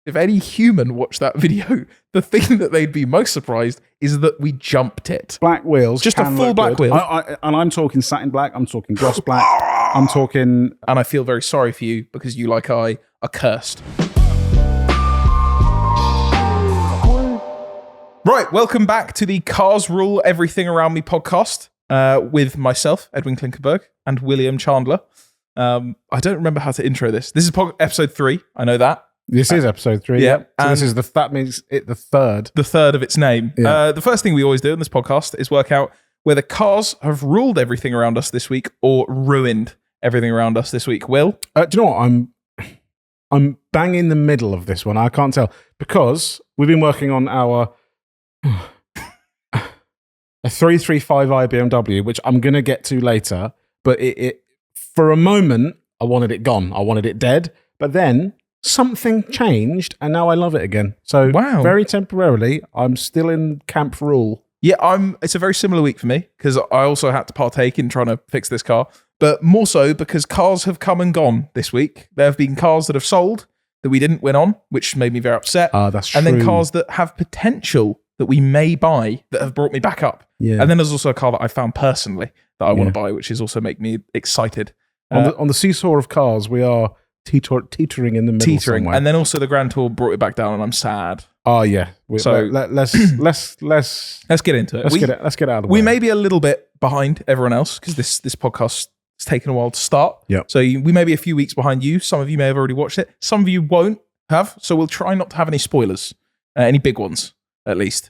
if any human watched that video, the thing that they'd be most surprised is that we jumped it. Black wheels. Just a full black wheel. And I'm talking satin black. I'm talking gloss black. I'm talking... And I feel very sorry for you because you, like I, are cursed. Right, welcome back to the Cars Rule Everything Around Me podcast with myself, Edwin Klinkenberg, and William Chandler. I don't remember how to intro this. This is episode 3. I know that. This is episode 3. Yeah. So this is that means the third. The third of its name. Yeah. The first thing we always do in this podcast is work out whether cars have ruled everything around us this week or ruined everything around us this week. Will? Do you know what? I'm bang in the middle of this one. I can't tell because we've been working on our a 335i BMW, which I'm going to get to later. But it for a moment, I wanted it gone. I wanted it dead. But then something changed, and now I love it again. So wow. Very temporarily, I'm still in camp rule. Yeah, it's a very similar week for me because I also had to partake in trying to fix this car. But more so because cars have come and gone this week. There have been cars that have sold that we didn't win on, which made me very upset. That's true. And then cars that have potential that we may buy that have brought me back up. Yeah. And then there's also a car that I found personally that I want to buy, which is also making me excited. On the seesaw of cars, we are teetering in the middle somewhere. And then also the Grand Tour brought it back down, and I'm sad. Oh yeah. So let's get into it. Let's get out of the way. We may be a little bit behind everyone else because this podcast has taken a while to start. Yeah. So we may be a few weeks behind you. Some of you may have already watched it. Some of you won't have. So we'll try not to have any spoilers, any big ones at least.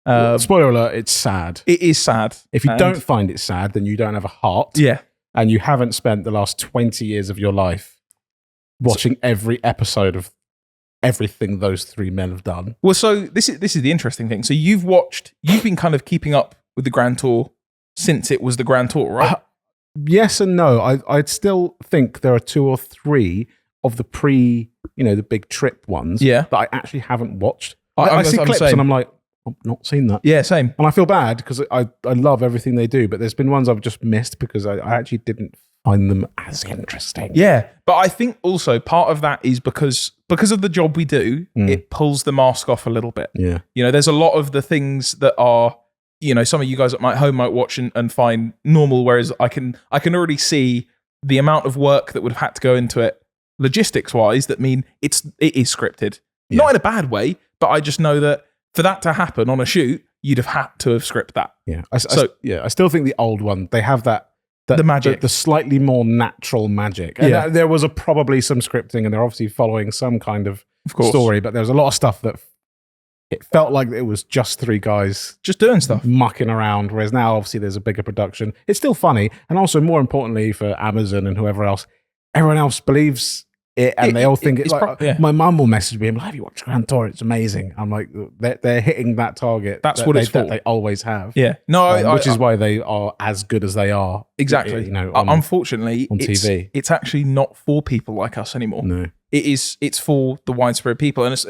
Spoiler alert: it's sad. It is sad. If you don't find it sad, then you don't have a heart. Yeah. And you haven't spent the last 20 years of your life watching every episode of everything those three men have done. Well, so this is the interesting thing. So you've been kind of keeping up with the Grand Tour since it was the Grand Tour, right? Yes and no. I'd still think there are 2 or 3 of the the big trip ones that I actually haven't watched. I see clips and I'm like, I've not seen that. Yeah, same. And I feel bad because I love everything they do, but there's been ones I've just missed because I actually didn't find them as interesting. Yeah, but I think also part of that is because of the job we do, it pulls the mask off a little bit. Yeah. There's a lot of the things that are, some of you guys at my home might watch and find normal, whereas I can already see the amount of work that would have had to go into it logistics-wise that mean it is scripted. Yeah. Not in a bad way, but I just know that for that to happen on a shoot, you'd have had to have scripted that. Yeah. I still think the old one, they have that the magic, the slightly more natural magic. And there was probably some scripting, and they're obviously following some kind of story, but there was a lot of stuff that it felt like it was just 3 guys just doing stuff, mucking around. Whereas now, obviously, there's a bigger production. It's still funny, and also more importantly for Amazon and whoever else, everyone else believes it, and they all think it's like, my mum will message me and be like, have you watched Grand Tour? It's amazing. I'm like, they're hitting that target. That's what it's for. That they always have. Yeah. No, which is why they are as good as they are. Exactly. Unfortunately, on TV. It's actually not for people like us anymore. No. It's for the widespread people. And it's,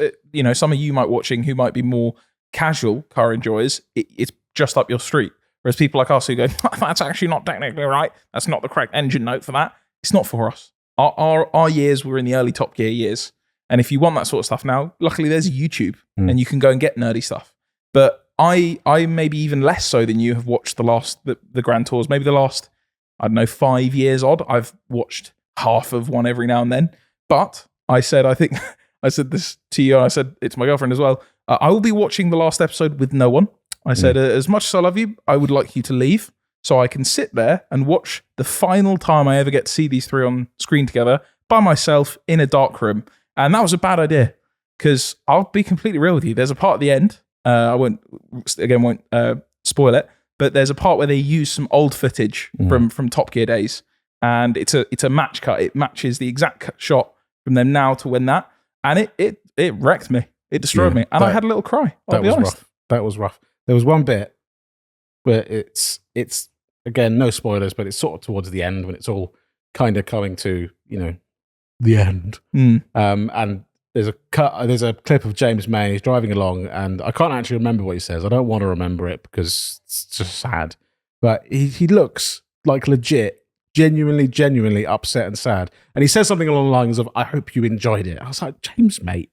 some of you might watching who might be more casual car enjoyers. It's just up your street. Whereas people like us who go, that's actually not technically right. That's not the correct engine note for that. It's not for us. Our years were in the early Top Gear years. And if you want that sort of stuff now, luckily there's YouTube and you can go and get nerdy stuff. But I maybe even less so than you have watched the Grand Tours. Maybe the last, 5 years odd. I've watched half of one every now and then. But I said this to you, and I said it to my girlfriend as well. I will be watching the last episode with no one. I said, as much as I love you, I would like you to leave so I can sit there and watch the final time I ever get to see these 3 on screen together by myself in a dark room. And that was a bad idea because I'll be completely real with you. There's a part at the end. I won't spoil it, but there's a part where they use some old footage from Top Gear days, and it's a match cut. It matches the exact shot from them now to when that, and it wrecked me. It destroyed me, and I had a little cry. I'll be honest. Rough. That was rough. There was one bit where it's again, no spoilers, but it's sort of towards the end when it's all kind of coming to the end. And there's a clip of James May. He's driving along, and I can't actually remember what he says. I don't want to remember it because it's just sad. But he looks like legit, genuinely upset and sad. And he says something along the lines of, "I hope you enjoyed it." I was like, James, mate,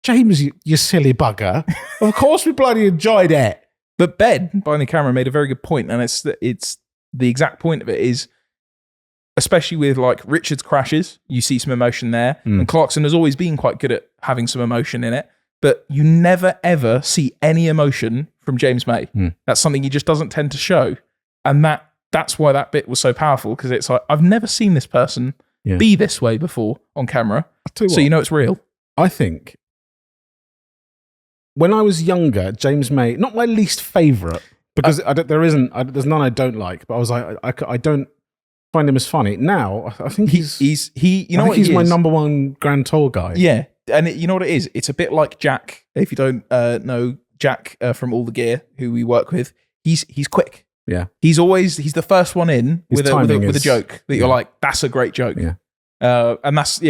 James, you silly bugger. Of course we bloody enjoyed it. But Ben, behind the camera, made a very good point, and it's the exact point of it is, especially with like Richard's crashes, you see some emotion there, and Clarkson has always been quite good at having some emotion in it, but you never ever see any emotion from James May. That's something he just doesn't tend to show, and that's why that bit was so powerful, because it's like, I've never seen this person be this way before on camera, so you know it's real. I think when I was younger, James May, not my least favourite, because there's none I don't like, but I was like, I don't find him as funny. Now, I think he's my number one Grand Tour guy. Yeah, and you know what it is? It's a bit like Jack, if you don't know Jack from All the Gear, who we work with. He's quick. Yeah. He's the first one in with a joke that you're like, that's a great joke. Yeah. And that's,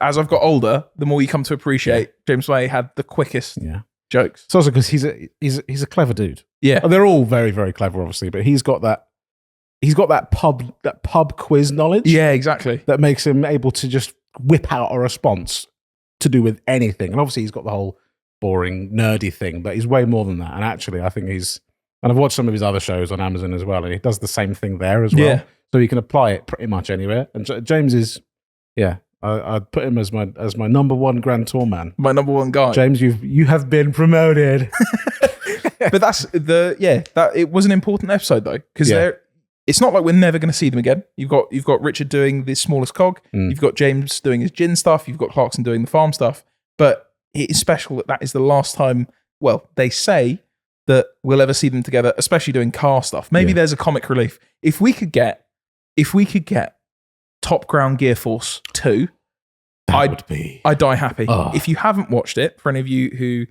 as I've got older, the more you come to appreciate James May had the quickest jokes. It's also because he's a clever dude. Yeah. Oh, they're all very, very clever, obviously, but he's got that pub quiz knowledge. Yeah, exactly. That makes him able to just whip out a response to do with anything. And obviously he's got the whole boring, nerdy thing, but he's way more than that. And actually, I think and I've watched some of his other shows on Amazon as well, and he does the same thing there as well. Yeah. So you can apply it pretty much anywhere. And James is, I'd put him as my number one Grand Tour man. My number one guy. James, you have been promoted. But that's it was an important episode though, because it's not like we're never going to see them again. You've got Richard doing the smallest cog. You've got James doing his gin stuff. You've got Clarkson doing the farm stuff. But it is special that is the last time, well, they say that we'll ever see them together, especially doing car stuff. Maybe there's a comic relief. If we could get Top Ground Gear Force 2, I'd die happy. Oh. If you haven't watched it, for any of you who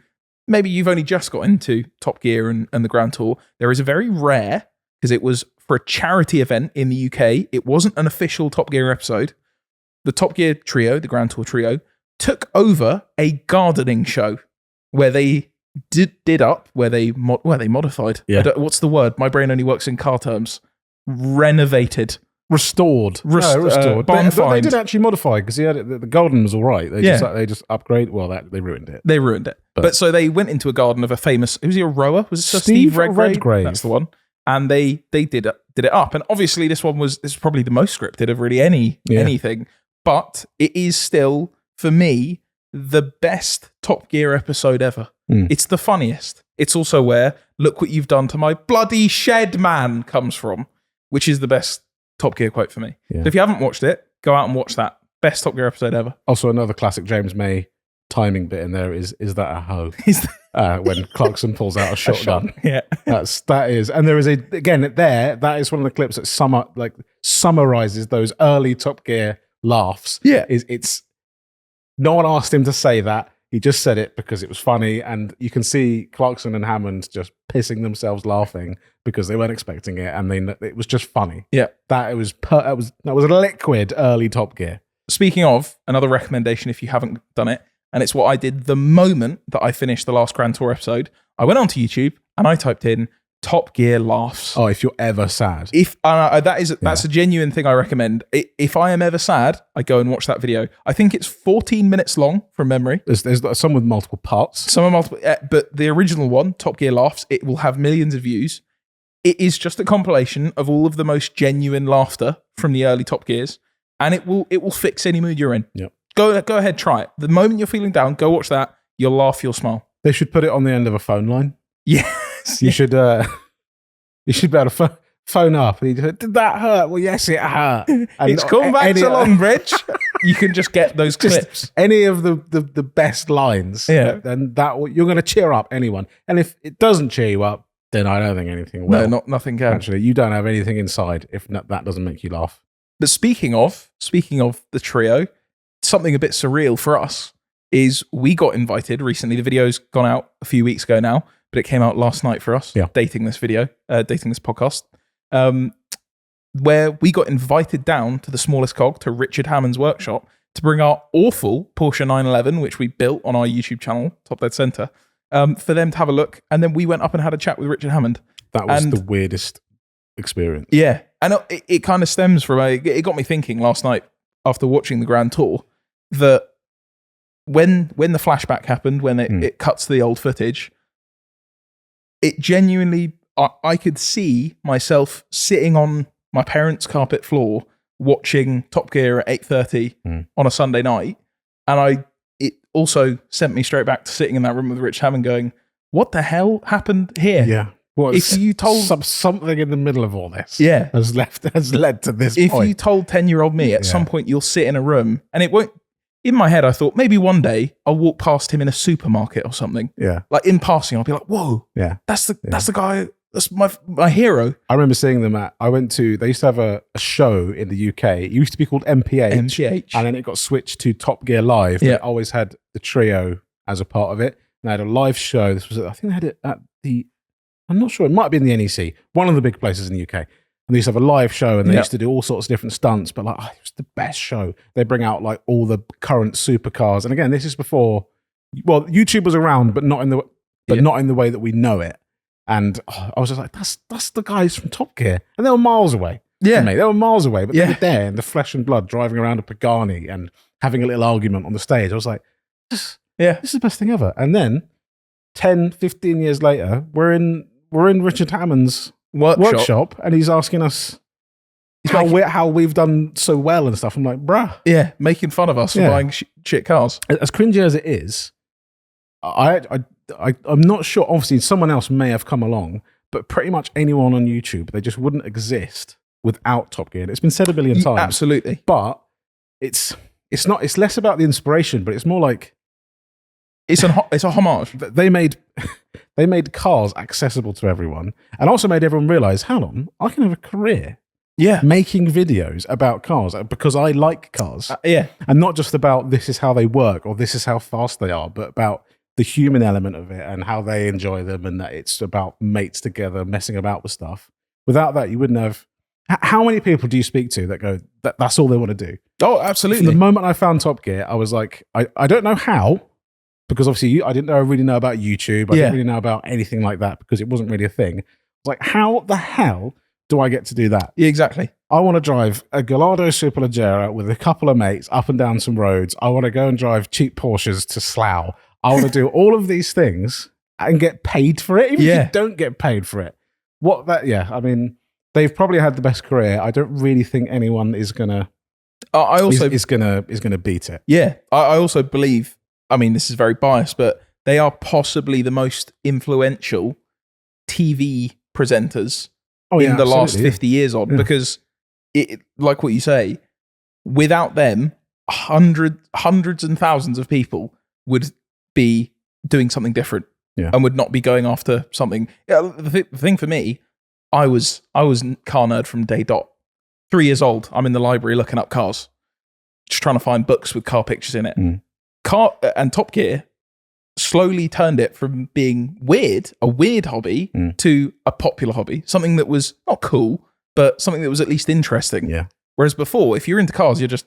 maybe you've only just got into Top Gear and the Grand Tour, there is a very rare, because it was for a charity event in the UK, it wasn't an official Top Gear episode. The Top Gear trio, the Grand Tour trio, took over a gardening show where they modified. Yeah. What's the word? My brain only works in car terms. Renovated. Restored. Restored. They did actually modify, because the garden was all right. They just upgrade. Well, they ruined it. They ruined it. But so they went into a garden of a famous. Was he a rower? Was it Steve Redgrave? That's the one. And they did it up. And obviously, this is probably the most scripted of really anything. But it is still, for me, the best Top Gear episode ever. It's the funniest. It's also where "Look what you've done to my bloody shed, man" comes from, which is the best Top Gear quote for me. Yeah. So if you haven't watched it, go out and watch that. Best Top Gear episode ever. Also, another classic James May timing bit in there is that a hoe? When Clarkson pulls out a shotgun. Yeah. That is. And there is that is one of the clips that summarizes those early Top Gear laughs. Yeah. It's no one asked him to say that. He just said it because it was funny, and you can see Clarkson and Hammond just pissing themselves laughing because they weren't expecting it, and it was just funny. Yeah, that was a liquid early Top Gear. Speaking of, another recommendation if you haven't done it, and it's what I did the moment that I finished the last Grand Tour episode. I went onto YouTube and I typed in Top Gear laughs. Oh, if you're ever sad. That's a genuine thing I recommend. If I am ever sad, I go and watch that video. I think it's 14 minutes long from memory. There's some with multiple parts. Some are multiple, but the original one, Top Gear laughs, it will have millions of views. It is just a compilation of all of the most genuine laughter from the early Top Gears, and it will fix any mood you're in. Yep. Go ahead, try it. The moment you're feeling down, go watch that. You'll laugh, you'll smile. They should put it on the end of a phone line. Yeah. You should be able to phone up. Did that hurt? Well, yes, it hurt. And it's come back to Longbridge. You can just get those clips. Any of the best lines. Yeah. Then you're going to cheer up anyone. And if it doesn't cheer you up, then I don't think anything will. No, nothing can. Actually, you don't have anything inside if that doesn't make you laugh. But speaking of the trio, something a bit surreal for us is we got invited recently. The video's gone out a few weeks ago now, but it came out last night for us, dating this podcast, where we got invited down to the smallest cog, to Richard Hammond's workshop, to bring our awful Porsche 911, which we built on our YouTube channel, Top Dead Center, for them to have a look. And then we went up and had a chat with Richard Hammond. That was the weirdest experience. Yeah. And it kind of stems from, it got me thinking last night after watching the Grand Tour, that when the flashback happened, when it cuts to the old footage, it genuinely, I could see myself sitting on my parents' carpet floor watching Top Gear at 8:30 on a Sunday night, and it also sent me straight back to sitting in that room with Rich Hammond going, what the hell happened here? Yeah. Well, if you told something in the middle of all this has led to this if point. you told 10-year-old me at some point you'll sit in a room and it won't, in my head I thought maybe one day I'll walk past him in a supermarket or something. Yeah. Like in passing I'll be like, whoa, that's the guy, that's my hero. I remember seeing them they used to have a show in the UK. It used to be called MPH. And then it got switched to Top Gear Live. But it always had the trio as a part of it. And they had a live show. I think they had it at I'm not sure, it might have been the NEC, one of the big places in the UK. And they used to have a live show and they used to do all sorts of different stunts, but like, it was the best show. They bring out like all the current supercars. And again, this is before, YouTube was around, but not in the way that we know it. And I was just like, that's the guys from Top Gear. And they were miles away. Yeah. Mate. They were miles away, but they were there in the flesh and blood, driving around a Pagani and having a little argument on the stage. I was like, this is the best thing ever. And then 10, 15 years later, we're in Richard Hammond's workshop and he's asking us how we've done so well and stuff. I'm like, bruh. Yeah, making fun of us for buying shit cars. As cringy as it is, I'm not sure. Obviously, someone else may have come along, but pretty much anyone on YouTube, they just wouldn't exist without Top Gear. It's been said a billion times. Absolutely. But it's less about the inspiration, but it's more like it's a homage. They made cars accessible to everyone, and also made everyone realize, hang on, I can have a career. Yeah, making videos about cars because I like cars. And not just about this is how they work or this is how fast they are, but about the human element of it and how they enjoy them, and that it's about mates together messing about with stuff. Without that, you wouldn't have. How many people do you speak to that go, that's all they want to do? Oh, absolutely. From the moment I found Top Gear, I was like, I don't know how, because obviously I didn't really know about YouTube. I didn't really know about anything like that because it wasn't really a thing. I was like, how the hell do I get to do that? Yeah, exactly. I want to drive a Gallardo Superleggera with a couple of mates up and down some roads. I want to go and drive cheap Porsches to Slough. I want to do all of these things and get paid for it, even if you don't get paid for it. I mean, they've probably had the best career. I don't really think anyone is gonna. Is gonna beat it. Yeah, I also believe. I mean, this is very biased, but they are possibly the most influential TV presenters in the last 50 years odd, because like what you say, without them, hundreds and thousands of people would be doing something different and would not be going after something. The thing for me, I was car nerd from day dot. 3 years old, I'm in the library looking up cars, just trying to find books with car pictures in it. Car and Top Gear slowly turned it from being a weird hobby, to a popular hobby, something that was not cool, but something that was at least interesting. Yeah. Whereas before, if you're into cars, you're just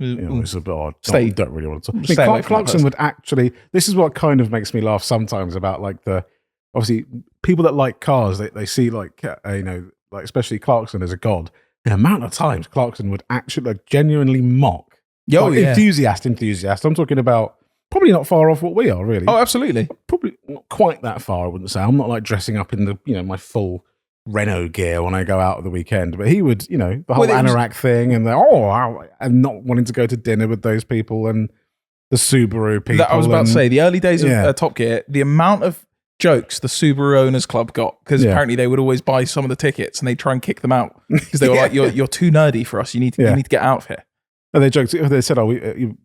it's a bit odd. Don't really want to talk. Clarkson would actually. This is what kind of makes me laugh sometimes about like obviously people that like cars. They see like like especially Clarkson as a god. The amount of times Clarkson would actually genuinely mock. Enthusiast. I'm talking about probably not far off what we are, really. Oh, absolutely. Probably not quite that far, I wouldn't say. I'm not like dressing up in my full Renault gear when I go out at the weekend, but he would, the whole anorak thing and and not wanting to go to dinner with those people and the Subaru people. I was about to say, the early days of Top Gear, the amount of jokes the Subaru Owners Club got, because apparently they would always buy some of the tickets and they'd try and kick them out because they were like, you're too nerdy for us. You need to get out of here. And they joked. They said,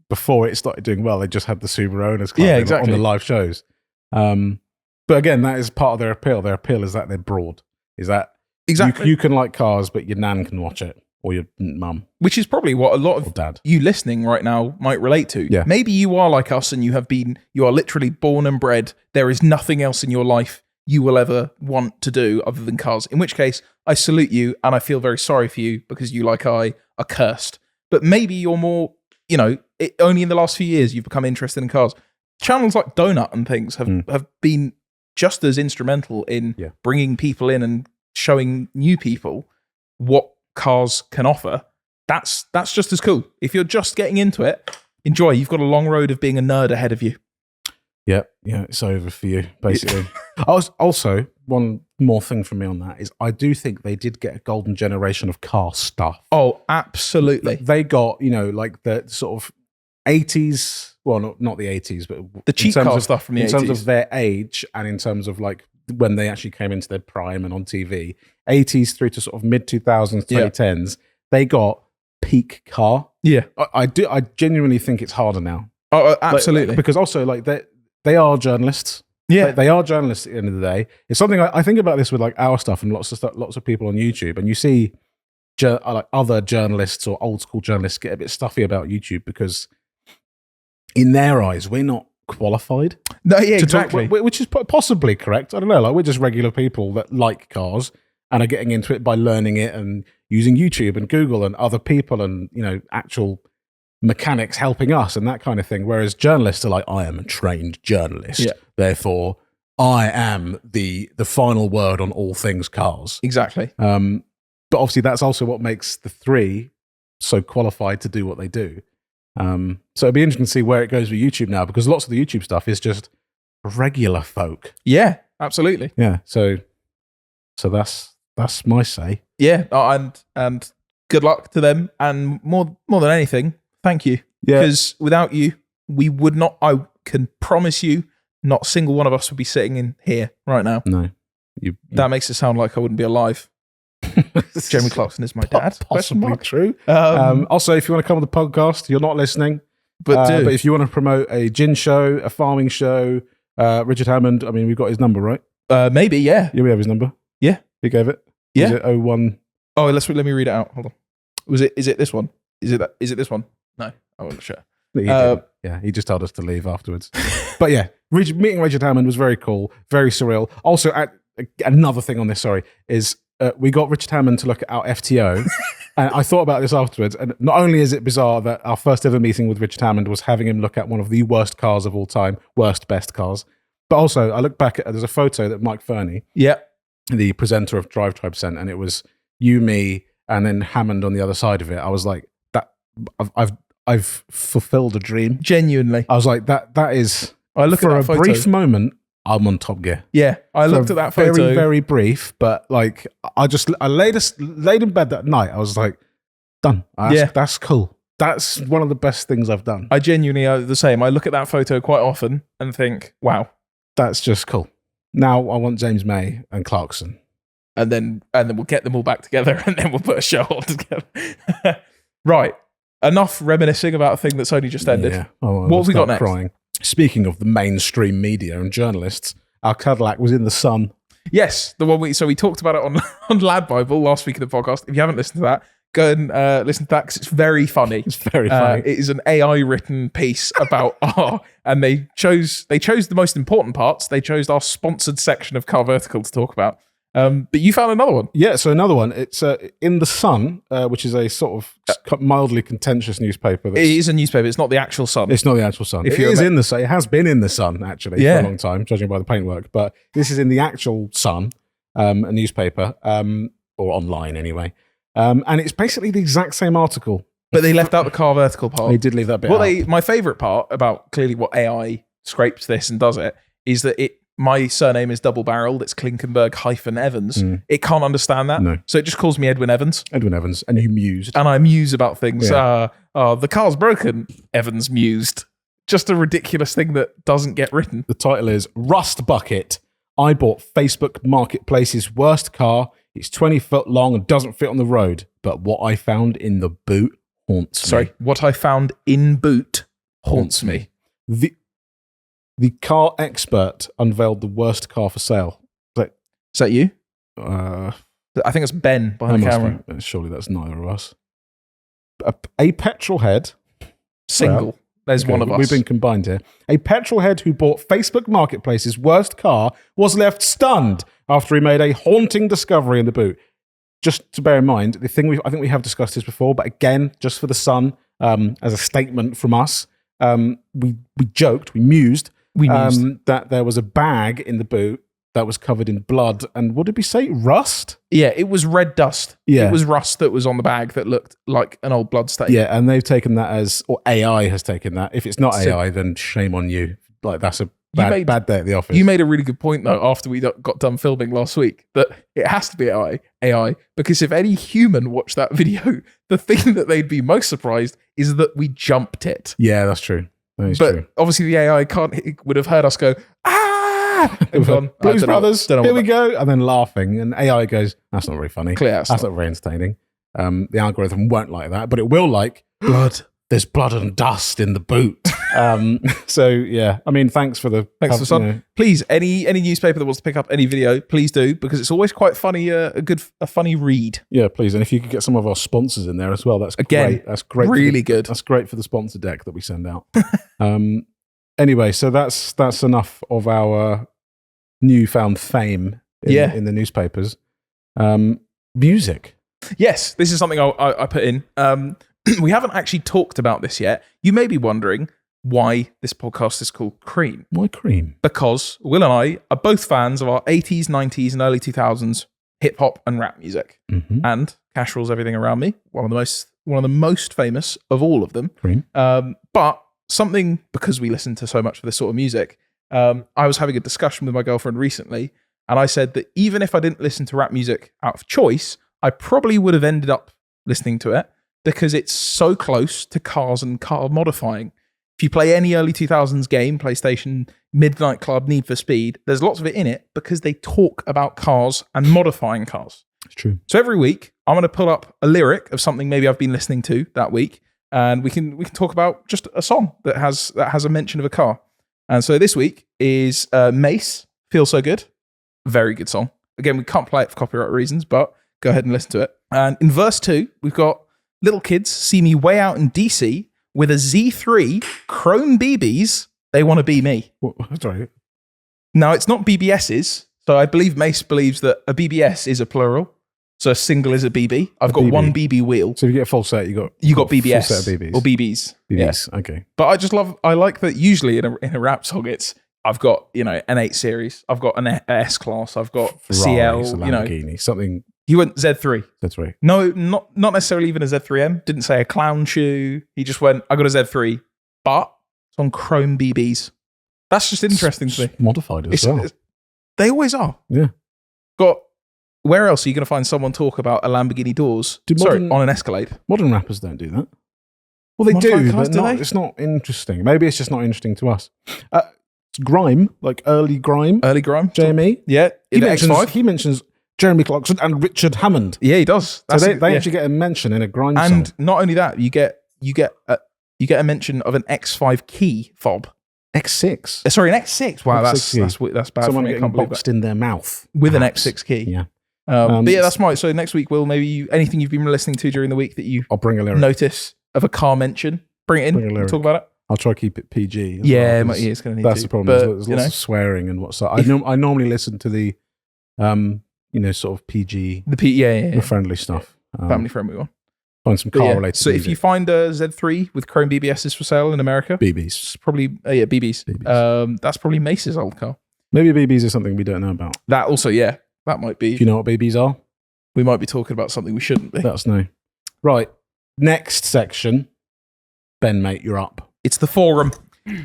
before it started doing well, they just had the Subaru Owners Club on the live shows. But again, that is part of their appeal. Their appeal is that they're broad. Is that you can like cars, but your nan can watch it, or your mum. Which is probably what a lot of dad. You listening right now might relate to. Yeah. Maybe you are like us and you are literally born and bred. There is nothing else in your life you will ever want to do other than cars. In which case, I salute you and I feel very sorry for you because you, like I, are cursed. But maybe you're more, only in the last few years you've become interested in cars. Channels like Donut and things have been just as instrumental in bringing people in and showing new people what cars can offer. That's just as cool. If you're just getting into it, enjoy. You've got a long road of being a nerd ahead of you. Yeah, it's over for you, basically. Also, one more thing from me on that is I do think they did get a golden generation of car stuff. Oh, absolutely. They got, like the sort of 80s, well, not the 80s, but the cheap car stuff from the 80s. In terms of their age and in terms of like when they actually came into their prime and on TV, 80s through to sort of mid-2000s, 2010s, they got peak car. Yeah. I genuinely think it's harder now. Oh, absolutely. Because also, like, they are journalists. Yeah, they are journalists at the end of the day. It's something I think about this with like our stuff and lots of people on YouTube, and you see like other journalists or old school journalists get a bit stuffy about YouTube because in their eyes we're not qualified. No, yeah, exactly. Which is possibly correct. I don't know. Like, we're just regular people that like cars and are getting into it by learning it and using YouTube and Google and other people and actual mechanics helping us and that kind of thing, whereas journalists are like, I am a trained journalist, therefore I am the final word on all things cars. Exactly. But obviously that's also what makes the three so qualified to do what they do. So it'd be interesting to see where it goes with YouTube now, because lots of the YouTube stuff is just regular folk. Yeah, absolutely. Yeah, so that's my say. Yeah, and good luck to them, and more than anything, thank you. Yeah. Because without you, we would not, I can promise you, not a single one of us would be sitting in here right now. No. That makes it sound like I wouldn't be alive. Jeremy Clarkson is my dad. Possibly true. Also, if you want to come on the podcast, you're not listening. But if you want to promote a gin show, a farming show, Richard Hammond, I mean, we've got his number, right? Maybe, yeah. Yeah, we have his number. Yeah. He gave it? Yeah. Is it 01? Oh, let me read it out. Hold on. Is it this one? Is it this one? No, I wasn't sure. He just told us to leave afterwards. But yeah, meeting Richard Hammond was very cool, very surreal. Also, another thing on this, is we got Richard Hammond to look at our FTO. And I thought about this afterwards. And not only is it bizarre that our first ever meeting with Richard Hammond was having him look at one of the worst cars of all time, best cars. But also, I look back at, there's a photo that Mike Fernie, the presenter of Drive Tribe, sent, and it was you, me, and then Hammond on the other side of it. I was like, that I've fulfilled a dream. Genuinely. I was like, that is, I look for at that a photo. brief moment, I'm on Top Gear. Yeah, I looked at that photo. Very, very brief, but like, I laid in bed that night. I was like, done. That's cool. That's one of the best things I've done. I genuinely are the same. I look at that photo quite often and think, wow. That's just cool. Now I want James May and Clarkson. And then we'll get them all back together, and then we'll put a show all together. Right. Enough reminiscing about a thing that's only just ended. Yeah. What have we got next? Crying. Speaking of the mainstream media and journalists, our Cadillac was in the sun. Yes, the one we talked about it on Lad Bible last week in the podcast. If you haven't listened to that, go and listen to that, because it's very funny. It's very funny. It is an AI written piece about and they chose the most important parts. They chose our sponsored section of Car Vertical to talk about. But you found another one. Yeah, so another one. It's In the Sun, which is a sort of mildly contentious newspaper. It is a newspaper. It's not the actual Sun. It's not the actual Sun. It has been in the Sun, actually, for a long time, judging by the paintwork. But this is in the actual Sun, a newspaper, or online anyway. And it's basically the exact same article. But they left out the Car Vertical part. They did leave that bit out. My favourite part about clearly what AI scrapes this and does it is that my surname is double-barreled. It's Klinkenberg-Evans. It can't understand that. No. So it just calls me Edwin Evans. Edwin Evans. And you mused. And I muse about things. Yeah. The car's broken. Evans mused. Just a ridiculous thing that doesn't get written. The title is Rust Bucket. I bought Facebook Marketplace's worst car. It's 20 foot long and doesn't fit on the road. But what I found in the boot haunts me. What I found in boot haunts me. The car expert unveiled the worst car for sale. Is that you? I think it's Ben behind the camera. Surely that's neither of us. A petrol head. Single. Well, there's one of us. We've been combined here. A petrol head who bought Facebook Marketplace's worst car was left stunned after he made a haunting discovery in the boot. Just to bear in mind, the thing I think we have discussed this before, but again, just for the Sun, as a statement from us, we mused that there was a bag in the boot that was covered in blood and what did we say? Rust? Yeah, it was red dust. Yeah. It was rust that was on the bag that looked like an old blood stain. Yeah, and they've taken that as, or AI has taken that. If it's not AI, then shame on you. Like, that's a bad day at the office. You made a really good point, though, after we got done filming last week, that it has to be AI, because if any human watched that video, the thing that they'd be most surprised is that we jumped it. Yeah, that's true. That is but true. obviously the AI would have heard us go, and gone, Blues Brothers, here we go, and then laughing, and AI goes, that's not very funny. That's not very entertaining. The algorithm won't like that, but it will like blood. There's blood and dust in the boot. So yeah, I mean, thanks for Son. Please, any newspaper that wants to pick up any video, please do, because it's always quite funny. A funny read. Yeah, please, and if you could get some of our sponsors in there as well, that's great. That's great. Really good. That's great for the sponsor deck that we send out. Anyway, so that's enough of our newfound fame in the newspapers. Music. Yes, this is something I put in. We haven't actually talked about this yet. You may be wondering why this podcast is called c.r.e.a.m. Why c.r.e.a.m? Because Will and I are both fans of our 80s, 90s, and early 2000s hip hop and rap music. Mm-hmm. And Cash Rules Everything Around Me, one of the most famous of all of them. c.r.e.a.m. But something, because we listen to so much of this sort of music, I was having a discussion with my girlfriend recently, and I said that even if I didn't listen to rap music out of choice, I probably would have ended up listening to it because it's so close to cars and car modifying. If you play any early 2000s game, PlayStation, Midnight Club, Need for Speed, there's lots of it in it because they talk about cars and modifying cars. It's true. So every week, I'm going to pull up a lyric of something maybe I've been listening to that week, and we can talk about just a song that has a mention of a car. And so this week is Mace, Feel So Good. Very good song. Again, we can't play it for copyright reasons, but go ahead and listen to it. And in verse 2, we've got little kids see me way out in DC with a Z3 chrome BBs. They want to be me. Sorry. Now, it's not BBSs. So I believe Mace believes that a BBS is a plural. So a single is a BB. I've got one BB wheel. So if you get a full set, you got BBS. Full set of BBs. Or BBs. BBs, yeah. Okay. But I like that usually in a rap song, I've got, an 8 Series. I've got an S Class. I've got CL, Lamborghini, something. He went Z3. Z3. No, not necessarily even a Z3M. Didn't say a clown shoe. He just went, I got a Z3, but it's on chrome BBs. That's just interesting to me. Modified as well. They always are. Yeah. Where else are you going to find someone talk about a Lamborghini doors? On an Escalade. Modern rappers don't do that. Well, they do, cars, but it's not interesting. Maybe it's just not interesting to us. It's grime, like early grime. Early grime? JME. Yeah. He mentions Jeremy Clarkson and Richard Hammond. Yeah, he does. So they actually get a mention in a grime song. And not only that, you get a mention of an X5 key fob. X6. Sorry, an X6. Wow, X6 that's bad. Someone for me. getting boxed in their mouth with perhaps. An X6 key. Yeah. But yeah, that's right. So next week, Will, maybe anything you've been listening to during the week that you I'll bring a lyric. Notice of a car mention, bring it in. We'll talk about it. I'll try to keep it PG. Yeah, it's going to need that's to. the problem. There's lots of swearing and what's that. I normally listen to the, sort of PG, the friendly stuff, family friendly one. Find some car related. So if you find a Z3 with chrome BBSs for sale in America, BBs, it's probably BBs. That's probably Mace's old car. Maybe BBs is something we don't know about. That also, yeah, that might be. Do you know what BBs are? We might be talking about something we shouldn't be. Let us know. Right, next section. Ben, mate, you're up. It's the forum.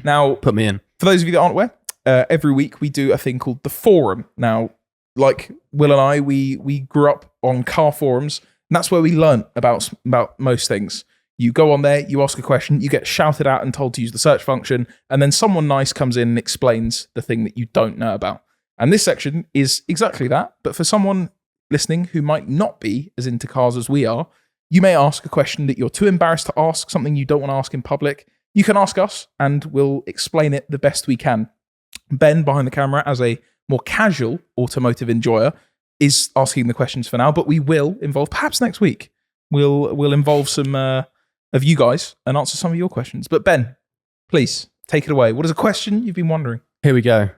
Now, put me in. For those of you that aren't aware, every week we do a thing called the forum. Now, like Will and I, we grew up on car forums, and that's where we learn about most things. You go on there, you ask a question, you get shouted at and told to use the search function, and then someone nice comes in and explains the thing that you don't know about. And this section is exactly that, but for someone listening who might not be as into cars as we are, you may ask a question that you're too embarrassed to ask, something you don't want to ask in public. You can ask us, and we'll explain it the best we can. Ben, behind the camera, as a more casual automotive enjoyer, is asking the questions for now, but we will involve, perhaps next week, we'll involve some of you guys and answer some of your questions. But Ben, please, take it away. What is a question you've been wondering? Here we go.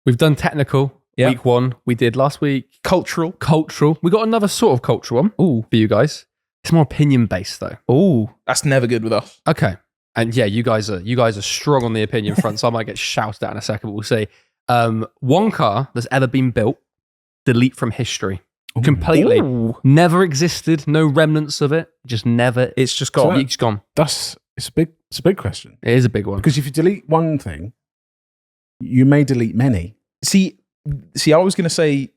We've done technical. Yep. Week 1. We did last week. Cultural. We got another sort of cultural one for you guys. It's more opinion-based, though. Ooh, that's never good with us. Okay. And yeah, you guys are strong on the opinion front, so I might get shouted at in a second, but we'll see. One car that's ever been built, delete from history. Completely. Ooh. Never existed. No remnants of it. Just never. It's just gone. It's gone. It's a big question. It is a big one. Because if you delete one thing, you may delete many. See, I was going to say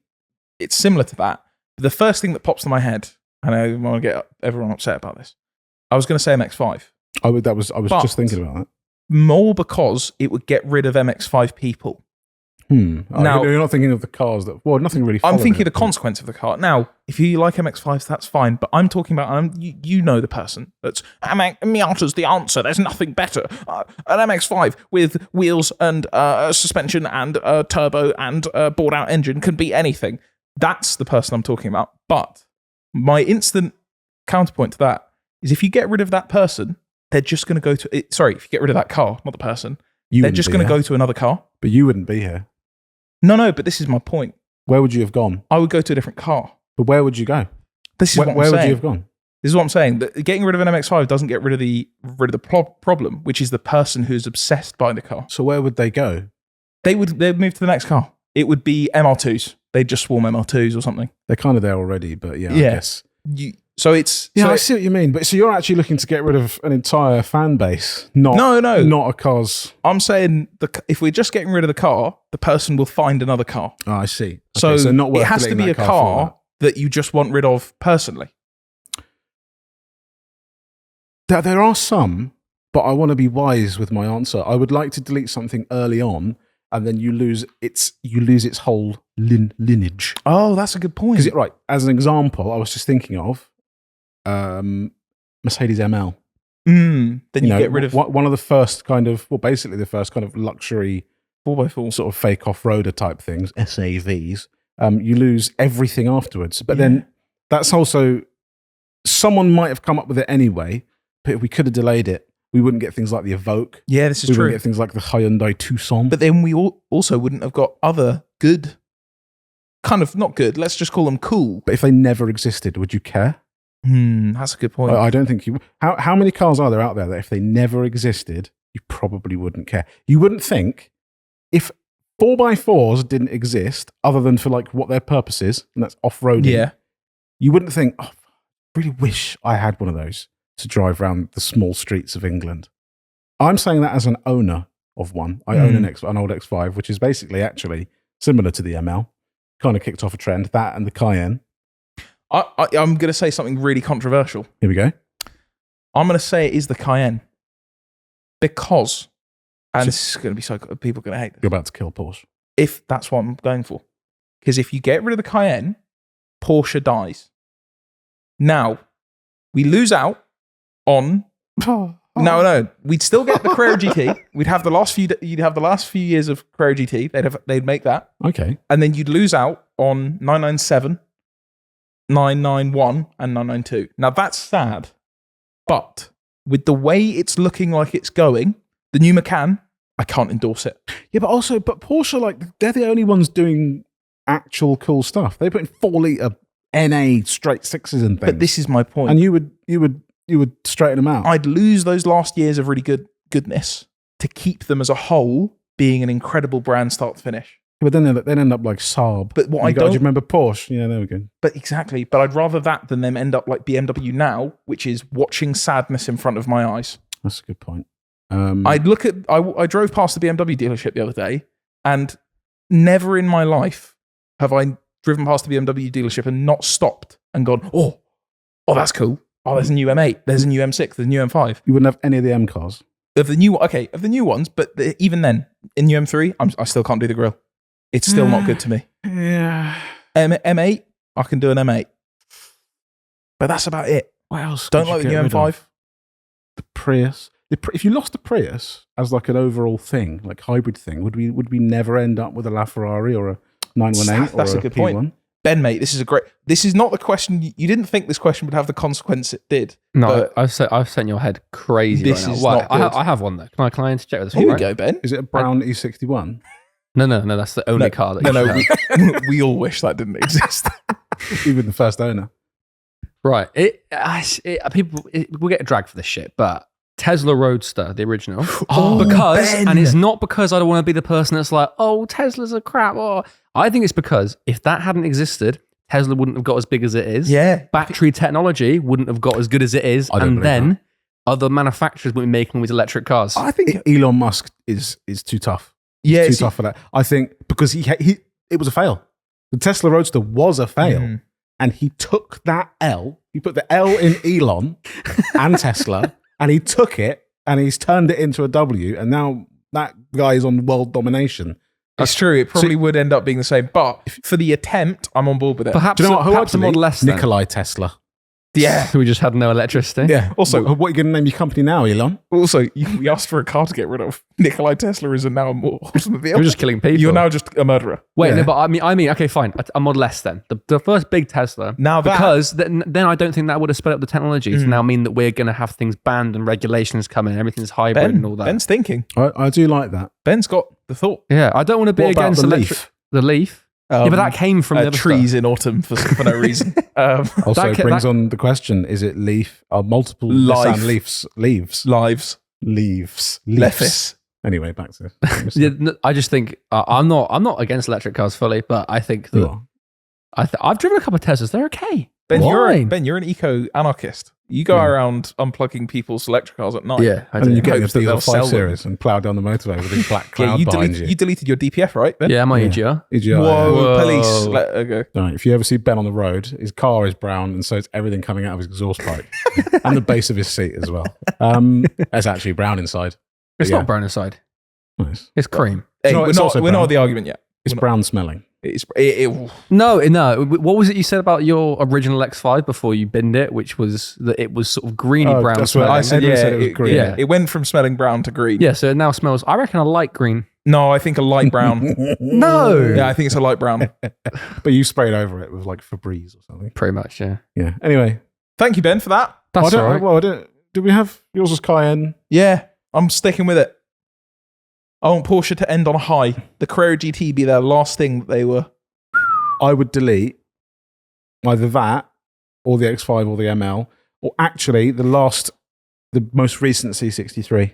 it's similar to that. The first thing that pops to my head, and I want to get everyone upset about this, I was going to say MX5. I was just thinking about that. More because it would get rid of MX5 people. Now, you're not thinking of the cars nothing really. I'm thinking the consequence of the car. Now, if you like MX5s, that's fine. But I'm talking about, you know, the person that's Miata's the answer. There's nothing better. An MX5 with wheels and suspension and turbo and bored out engine can beat anything. That's the person I'm talking about. But my instant counterpoint to that is if you get rid of that person, they're just going to go to. If you get rid of that car, not the person, they're just going to go to another car. But you wouldn't be here. No, but this is my point. Where would you have gone? I would go to a different car. But where would you go? This is what I'm saying. Where would you have gone? This is what I'm saying. That getting rid of an MX5 doesn't get rid of the problem, which is the person who's obsessed by the car. So where would they go? They'd move to the next car. It would be MR2s. They'd just swarm MR2s or something. They're kind of there already, but I guess. I see what you mean. But so you're actually looking to get rid of an entire fan base, not a car's. I'm saying if we're just getting rid of the car, the person will find another car. Oh, I see. Okay, so not worth it has to be a car that you just want rid of personally. There are some, but I want to be wise with my answer. I would like to delete something early on, and then you lose its whole lineage. Oh, that's a good point. Because right, as an example, I was just thinking of Mercedes ML. Then you get rid of one of the first basically the first kind of luxury 4x4 sort of fake off-roader type things, SAVs. You lose everything afterwards. But then that's also, someone might have come up with it anyway, but if we could have delayed it, we wouldn't get things like the Evoque. Yeah, this is true. true. We wouldn't get things like the Hyundai Tucson. But then we also wouldn't have got other good, kind of not good, let's just call them cool. But if they never existed, would you care? That's a good point. I don't think you. How many cars are there out there that if they never existed, you probably wouldn't care? You wouldn't think if 4x4s didn't exist other than for like what their purpose is, and that's off-roading. Yeah. You wouldn't think, I really wish I had one of those to drive around the small streets of England. I'm saying that as an owner of one. I own an old X5, which is basically actually similar to the ML. Kind of kicked off a trend, that and the Cayenne. I'm going to say something really controversial. Here we go. I'm going to say it is the Cayenne. Because, and this is going to be so good, people are going to hate this. You're about to kill Porsche. If that's what I'm going for. Because if you get rid of the Cayenne, Porsche dies. Now, we lose out on... No. We'd still get the c.r.e.a.m GT. You'd have the last few years of c.r.e.a.m GT. They'd make that. Okay. And then you'd lose out on 997, 991, and 992. Now that's sad, but with the way it's looking like it's going, the new Macan, I can't endorse it. Yeah, but Porsche, they're the only ones doing actual cool stuff. They're putting 4-litre NA straight sixes and things. But this is my point. And you would straighten them out. I'd lose those last years of really goodness to keep them as a whole being an incredible brand start to finish. But then they end up like Saab. But what do you remember Porsche? Yeah, there we go. But exactly. But I'd rather that than them end up like BMW now, which is watching sadness in front of my eyes. That's a good point. I drove past the BMW dealership the other day, and never in my life have I driven past the BMW dealership and not stopped and gone, oh, that's cool. Oh, there's a new M8, there's a new M6, there's a new M5. You wouldn't have any of the M cars? Of the new ones, but even then, in new M3, I still can't do the grille. It's still not good to me. Yeah. M8, I can do an M8. But that's about it. What else? Don't like the new M5. The Prius. If you lost the Prius as like an overall thing, like hybrid thing, would we never end up with a LaFerrari or a 918 That's or a good P1? point. Ben, mate, this is not the question. You didn't think this question would have the consequence it did. No, I've sent your head crazy this right now. is Why? not good. I have one though. Can I interject with this Here one? we go, Ben. Is it a brown E61? No, that's the only car that you should have. we all wish that didn't exist. Even the first owner. Right. We'll get dragged for this shit, but Tesla Roadster, the original. Oh, because, Ben. and it's not because I don't want to be the person that's like, oh, Tesla's a crap. Oh. I think it's because if that hadn't existed, Tesla wouldn't have got as big as it is. Yeah. Battery technology wouldn't have got as good as it is. I don't And believe then other manufacturers wouldn't be making these electric cars. I think Elon Musk is too tough. yeah, Too tough for that. I think because it was a fail. The Tesla Roadster was a fail, and he took that L. He put the L in Elon and Tesla, and he took it and he's turned it into a W. And now that guy is on world domination. It's true. It probably would end up being the same, but for the attempt, I'm on board with it. Perhaps, Do you know what? Who perhaps a actually? Model S then. Nikolai Tesla. Yeah. We just had no electricity. Yeah. Also- what are you going to name your company now, Elon? Also, we asked for a car to get rid of. Nikolai Tesla is now a more automobile. You're just killing people. You're now just a murderer. Wait, Yeah. no, but I mean, okay, fine. A Model S then. The first big Tesla. Now that- because then I don't think that would have sped up the technology to now mean that we're going to have things banned and regulations coming and everything's hybrid and all that. Ben's thinking. I do like that. Ben's got the thought. Yeah, I don't want to be What about against the electric. Leaf? The Leaf. Yeah, but that came from the other trees stuff. in autumn for no reason. Also That ca- brings that- on the question: is it leaf? Multiple Life. Nissan leaves, Lives. leaves. Lefis. Anyway, back to Yeah, I just think I'm not against electric cars fully, but I think that You are. I've driven a couple of Teslas. They're okay. Ben, Fine. you're an eco-anarchist. You go around unplugging people's electric cars at night. Yeah, I And then do. you get Hopes the that they'll sell 5 them. Series and plough down the motorway with this black Yeah, cloud behind you. you deleted your DPF, right, Ben? Yeah, my Yeah. EGR. EGR, Whoa, Whoa. police. Let her go. Right, if you ever see Ben on the road, his car is brown, and so is everything coming out of his exhaust pipe and the base of his seat as well. It's actually brown inside. It's Yeah. not brown inside. Nice. It's cream. Hey, No, we're it's not also we're not brown. at the argument yet. It's brown smelling. No. What was it you said about your original X5 before you binned it, which was that it was sort of greeny Oh, brown that's what smelling? I said. Edwin said it was green. Yeah. It went from smelling brown to green. Yeah, so it now smells, I reckon, a light green. No, I think a light brown. No. Yeah, I think it's a light brown. But you sprayed over it with like Febreze or something. Pretty much, yeah. Yeah. Anyway, Thank you, Ben, for that. That's all right. Well, do we have yours as cayenne? Yeah, I'm sticking with it. I want Porsche to end on a high. The Carrera GT be their last thing that they were. I would delete either that or the X5 or the ML, or actually the most recent C63,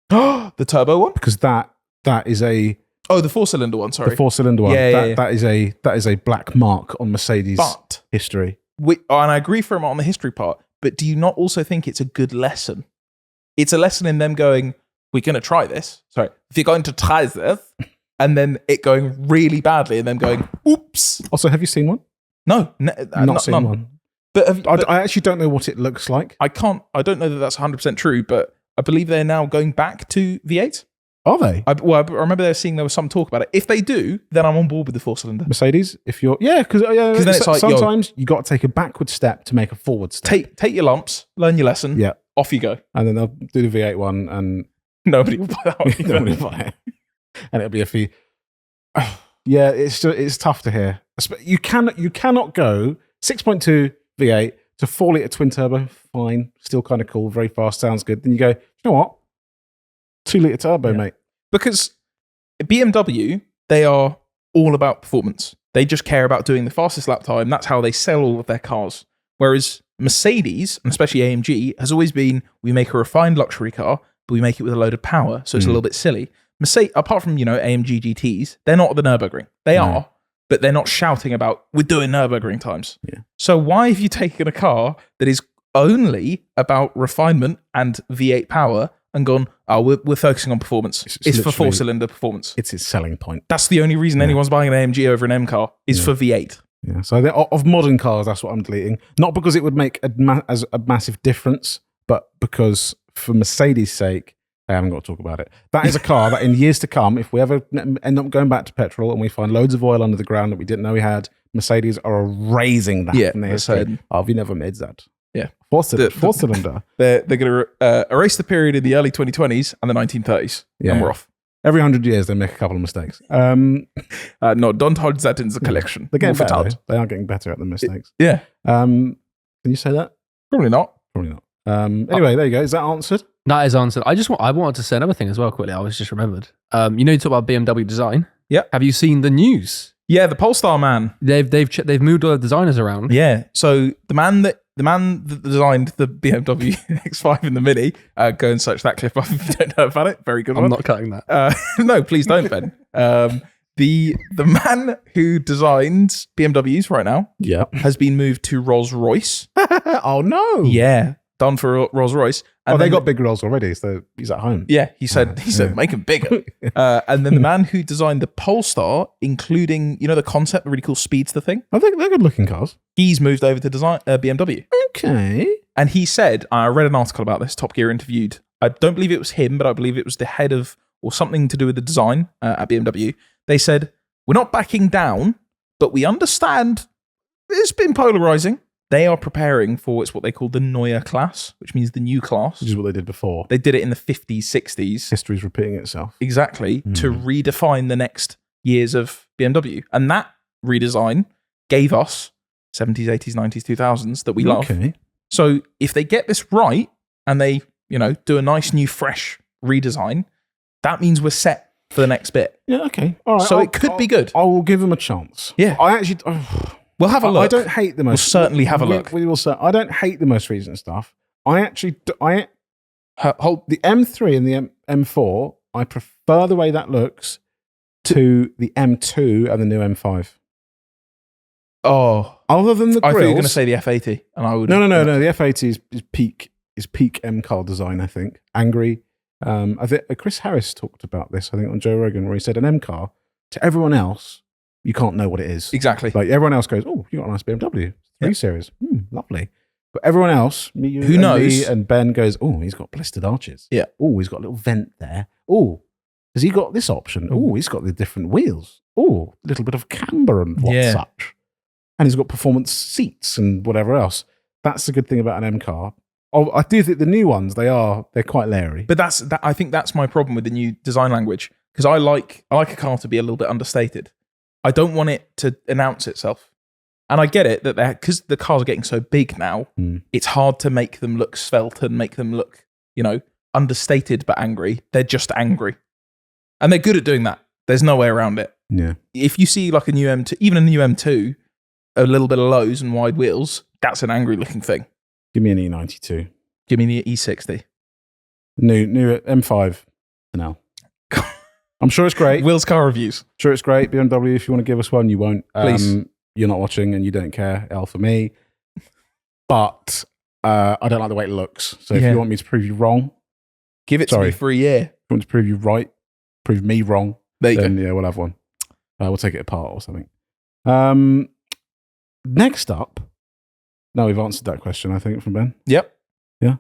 The turbo one? because that is a Oh, the 4-cylinder one, sorry. the 4-cylinder one. Yeah, yeah, That is a black mark on Mercedes But, history. and I agree for him on the history part, but do you not also think it's a good lesson? It's a lesson in them going, we're going to try this. Sorry. If you're going to try this, and then it going really badly, and them going, oops. Also, have you seen one? No, Not seen none. one. But, I actually don't know what it looks like. I don't know that that's 100% true, but I believe they're now going back to V8. Are they? I remember there was some talk about it. If they do, then I'm on board with the 4-cylinder. Mercedes, if you're because then it's like, sometimes you got to take a backward step to make a forward step. Take your lumps, learn your lesson, Yeah, off you go. and then they'll do the V8 one, and Nobody will buy that one. nobody will buy it. And it'll be a fee. Yeah, it's tough to hear. You cannot go 6.2 V8 to 4-litre twin turbo. Fine, still kind of cool, very fast, sounds good. Then you go, you know what? 2-litre turbo, mate. Because BMW, they are all about performance. They just care about doing the fastest lap time. That's how they sell all of their cars. Whereas Mercedes, and especially AMG, has always been, we make a refined luxury car, but we make it with a load of power, so it's a little bit silly. Mercedes, apart from, AMG GTs, they're not at the Nürburgring. They are, but they're not shouting about, we're doing Nürburgring times. Yeah. So why have you taken a car that is only about refinement and V8 power and gone, we're focusing on performance. It's for literally- 4-cylinder performance. It's its selling point. That's the only reason anyone's buying an AMG over an M car is for V8. Yeah. So of modern cars, that's what I'm deleting. Not because it would make a massive difference, but because for Mercedes' sake, I haven't got to talk about it. That is a car that in years to come, if we ever end up going back to petrol and we find loads of oil under the ground that we didn't know we had, Mercedes are raising that Yeah, from their I history. said- We never made that. Yeah. Four-cylinder. They're going to erase the period in the early 2020s and the 1930s, Yeah. and we're off. Every 100 years, they make a couple of mistakes. No, don't hold that in the collection. They're getting Move it better. out. Though. They are getting better at the mistakes. Yeah, Can you say that? probably not. Probably not. Anyway, there you go. Is that answered? That is answered. I wanted to say another thing as well quickly. I was just remembered. You talk about BMW design. Yeah. Have you seen the news? Yeah, the Polestar man. They've moved all the designers around. Yeah, so the man that the man that designed the BMW X5 and the Mini, go and search that clip up if you don't know about it. Very good one. I'm not cutting that. No, please don't, Ben. The man who designs BMWs right now has been moved to Rolls-Royce. Oh, no. Yeah, done for Rolls-Royce. And they got big Rolls already, so he's at home. Yeah, he said, make them bigger. And then the man who designed the Polestar, including, the concept, the really cool Speedster thing. I think they're good-looking cars. He's moved over to design BMW. Okay. And he said, I read an article about this, Top Gear interviewed, I don't believe it was him, but I believe it was the head of, or something to do with the design at BMW. They said, we're not backing down, but we understand it's been polarizing. They are preparing for what they call the Neue class, which means the new class. Which is what they did before. They did it in the 50s, 60s. History's repeating itself. Exactly, to redefine the next years of BMW. And that redesign gave us 70s, 80s, 90s, 2000s that we love. So if they get this right and they, do a nice new fresh redesign, that means we're set for the next bit. Yeah, okay. All right. So it could be good. I will give them a chance. Yeah. I actually... We'll have a look. I don't hate the most... We'll certainly have a look. We will say, I don't hate the most recent stuff. I actually... Hold the M3 and the M4, I prefer the way that looks to the M2 and the new M5. Oh. Other than the grills... I thought you were going to say the F80. And I would... No. The F80 is peak M car design, I think. Angry. I think Chris Harris talked about this, I think, on Joe Rogan, where he said an M car, to everyone else, you can't know what it is. Exactly. Like everyone else goes, oh, you got a nice BMW 3 Series. Lovely. But everyone else, who knows? Me and Ben goes, oh, he's got blistered arches. Yeah. Oh, he's got a little vent there. Oh, has he got this option? Oh, he's got the different wheels. Oh, a little bit of camber and such. And he's got performance seats and whatever else. That's the good thing about an M car. Oh, I do think the new ones, they're quite leery. But I think that's my problem with the new design language, because I like a car to be a little bit understated. I don't want it to announce itself. And I get it that because the cars are getting so big now, it's hard to make them look svelte and make them look, understated but angry. They're just angry. And they're good at doing that. There's no way around it. Yeah. If you see like a new M2, even a new M2, a little bit of lows and wide wheels, that's an angry looking thing. Give me an E92. Give me the E60. New M5 for now. I'm sure it's great. Will's car reviews. Sure it's great. BMW, if you want to give us one, you won't. Please. You're not watching and you don't care. L for me. But I don't like the way it looks. So if you want me to prove you wrong, give it to me for a year. If you want to prove you right, prove me wrong, there you then go. Yeah, we'll have one. We'll take it apart or something. Next up, no, we've answered that question, I think, from Ben. Yep. Yeah.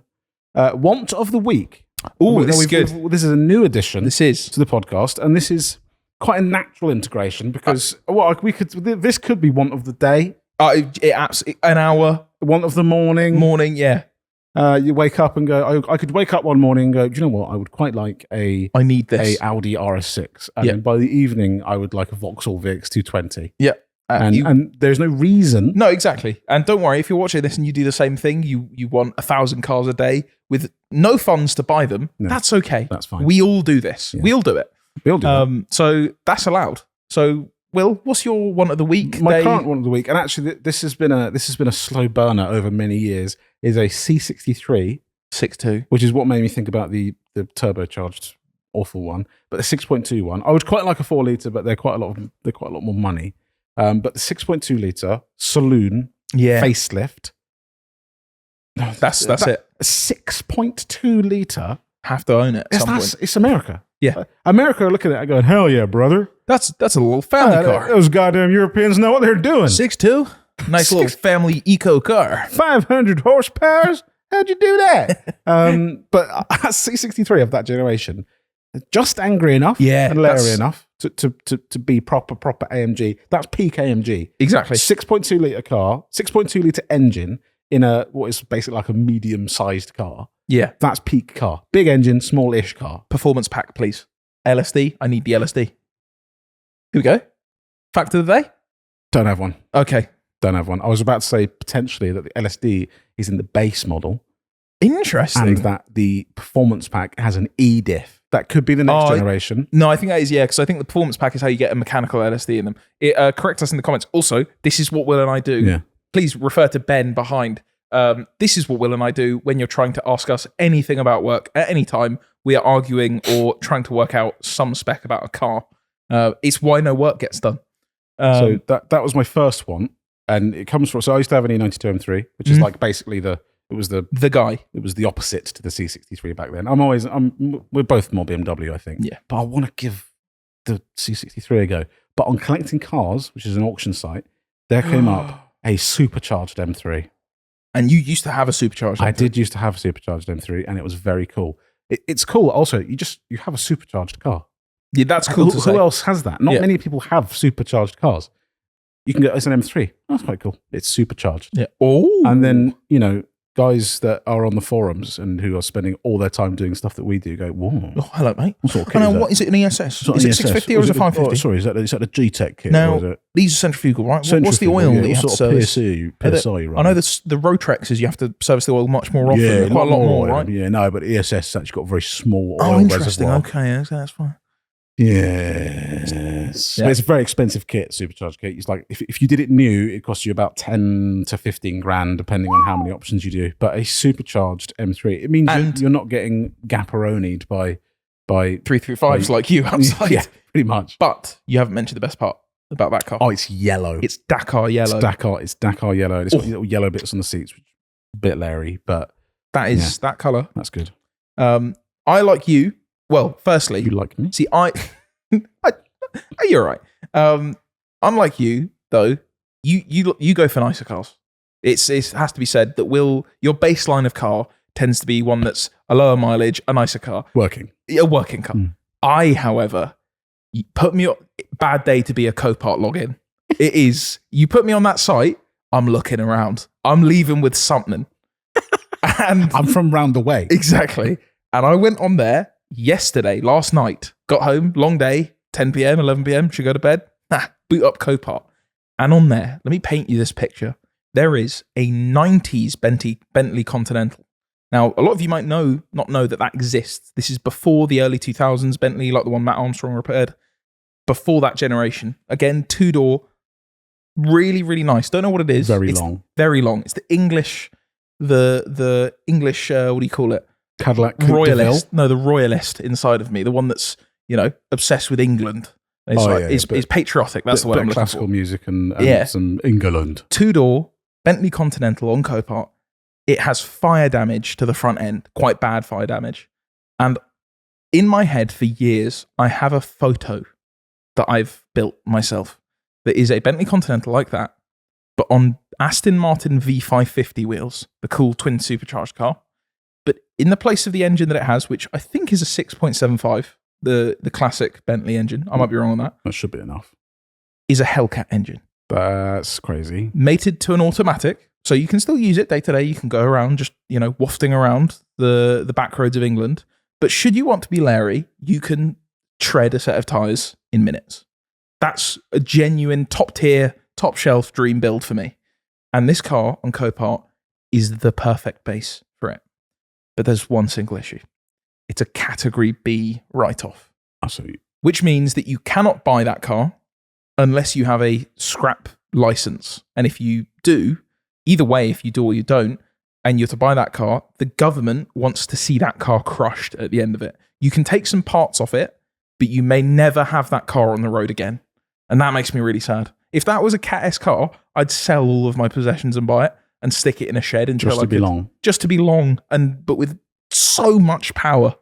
Want of the week. Oh, this is good. This is a new addition. This is to the podcast, and this is quite a natural integration because this could be want of the day. An hour, want of the morning. Yeah. You wake up and go. I could wake up one morning and go, do you know what? I would quite like I need this. A Audi RS6, and then by the evening, I would like a Vauxhall VX220. Yeah. And there's no reason. No, exactly. And don't worry, if you're watching this and you do the same thing, you want 1,000 cars a day with no funds to buy them, that's okay. That's fine. We all do this. Yeah. We all do it. So that's allowed. So, Will, what's your want of the week? My current want of the week, and actually this has been a slow burner over many years, is a C63 6.2, which is what made me think about the turbocharged awful one. But the 6.2 one, I would quite like a 4 litre, but they're quite a lot more money. But the 6.2 litre saloon facelift. That's it. A 6.2 litre. Have to own it at some point. It's America. Yeah. America are looking at it going, hell yeah, brother. That's a little family car. Those goddamn Europeans know what they're doing. 6.2? Nice little family eco car. 500 horsepower. How'd you do that? But C63 of that generation, just angry enough and leery enough to be proper AMG. That's peak AMG. Exactly. 6.2 litre car, 6.2 litre engine in what is basically like a medium-sized car. Yeah. That's peak car. Big engine, small-ish car. Performance pack, please. LSD. I need the LSD. Here we go. Fact of the day? Don't have one. Okay. Don't have one. I was about to say potentially that the LSD is in the base model. Interesting. And that the performance pack has an E-diff. That could be the next generation. No, I think that is, because I think the performance pack is how you get a mechanical LSD in them. Correct us in the comments. Also, this is what Will and I do. Yeah. Please refer to Ben behind. This is what Will and I do when you're trying to ask us anything about work at any time. We are arguing or trying to work out some spec about a car. It's why no work gets done. So that was my first one, and it comes from. So I used to have an E92 M3, which is like basically the guy. It was the opposite to the C63 back then. We're both more BMW, I think. Yeah. But I want to give the C63 a go. But on Collecting Cars, which is an auction site, there came up a supercharged M3. And you used to have a supercharged M3. I did used to have a supercharged M3, and it was very cool. It's cool. Also, you have a supercharged car. Yeah, that's cool to say. Who else has that? Not many people have supercharged cars. You can get it's an M3. That's quite cool. It's supercharged. Yeah. Oh. And then, guys that are on the forums and who are spending all their time doing stuff that we do go, whoa. Oh, hello, mate. What sort of kit is that? What is it, an ESS? Is it 650 or is it 550? Sorry, is that the G-Tech kit? Now, these are centrifugal, right? What's the oil that you have to service? PSI, right? I know the Rotrexes, you have to service the oil much more often. Quite a lot more, right? Yeah, no, but ESS has actually got a very small oil interesting. reservoir. Okay, that's fine. Yes. But it's a very expensive kit, supercharged kit. It's like, if you did it new, it costs you about 10 to 15 grand, depending on how many options you do. But a supercharged M3, it means you're not getting gapperonied by 335s like you outside. Yeah, pretty much. But you haven't mentioned the best part about that car. Oh, it's yellow. It's Dakar yellow. It's Dakar yellow. It's got little yellow bits on the seats, which is a bit Larry, but that is that colour. That's good. I like you. Well, firstly, you like me? See, you're right. Unlike you, though, you go for nicer cars. It has to be said that your baseline of car tends to be one that's a lower mileage, a nicer car, a working car. I, however, you put me on bad day to be a Copart login. It is. You put me on that site, I'm looking around. I'm leaving with something, and I'm from round the way. Exactly. And I went on there last night, got home, long day, 10 p.m, 11 p.m, should go to bed, boot up Copart. And on there, let me paint you this picture. There is a 90s Bentley Continental. Now, a lot of you might not know that exists. This is before the early 2000s Bentley, like the one Matt Armstrong repaired. Before that generation. Again, two-door, really, really nice. Don't know what it is. Very long. Very long. It's the English, the English, what do you call it? Cadillac Royalist. No, the Royalist inside of me, the one that's obsessed with England. It's patriotic. That's the word I'm looking for. Classical music and some England. Two-door Bentley Continental on Copart. It has fire damage to the front end, quite bad fire damage. And in my head for years, I have a photo that I've built myself that is a Bentley Continental like that, but on Aston Martin V550 wheels, the cool twin supercharged car. But in the place of the engine that it has, which I think is a 6.75, the classic Bentley engine, I might be wrong on that. That should be enough. Is a Hellcat engine. That's crazy. Mated to an automatic. So you can still use it day to day. You can go around just, wafting around the back roads of England. But should you want to be Larry, you can tread a set of tyres in minutes. That's a genuine top tier, top shelf dream build for me. And this car on Copart is the perfect base for it. But there's one single issue. It's a category B write-off. Which means that you cannot buy that car unless you have a scrap license. And if you do, either way, if you do or you don't, and you're to buy that car, the government wants to see that car crushed at the end of it. You can take some parts off it, but you may never have that car on the road again. And that makes me really sad. If that was a Cat S car, I'd sell all of my possessions and buy it and stick it in a shed until just to be long. Just to be long, but with so much power.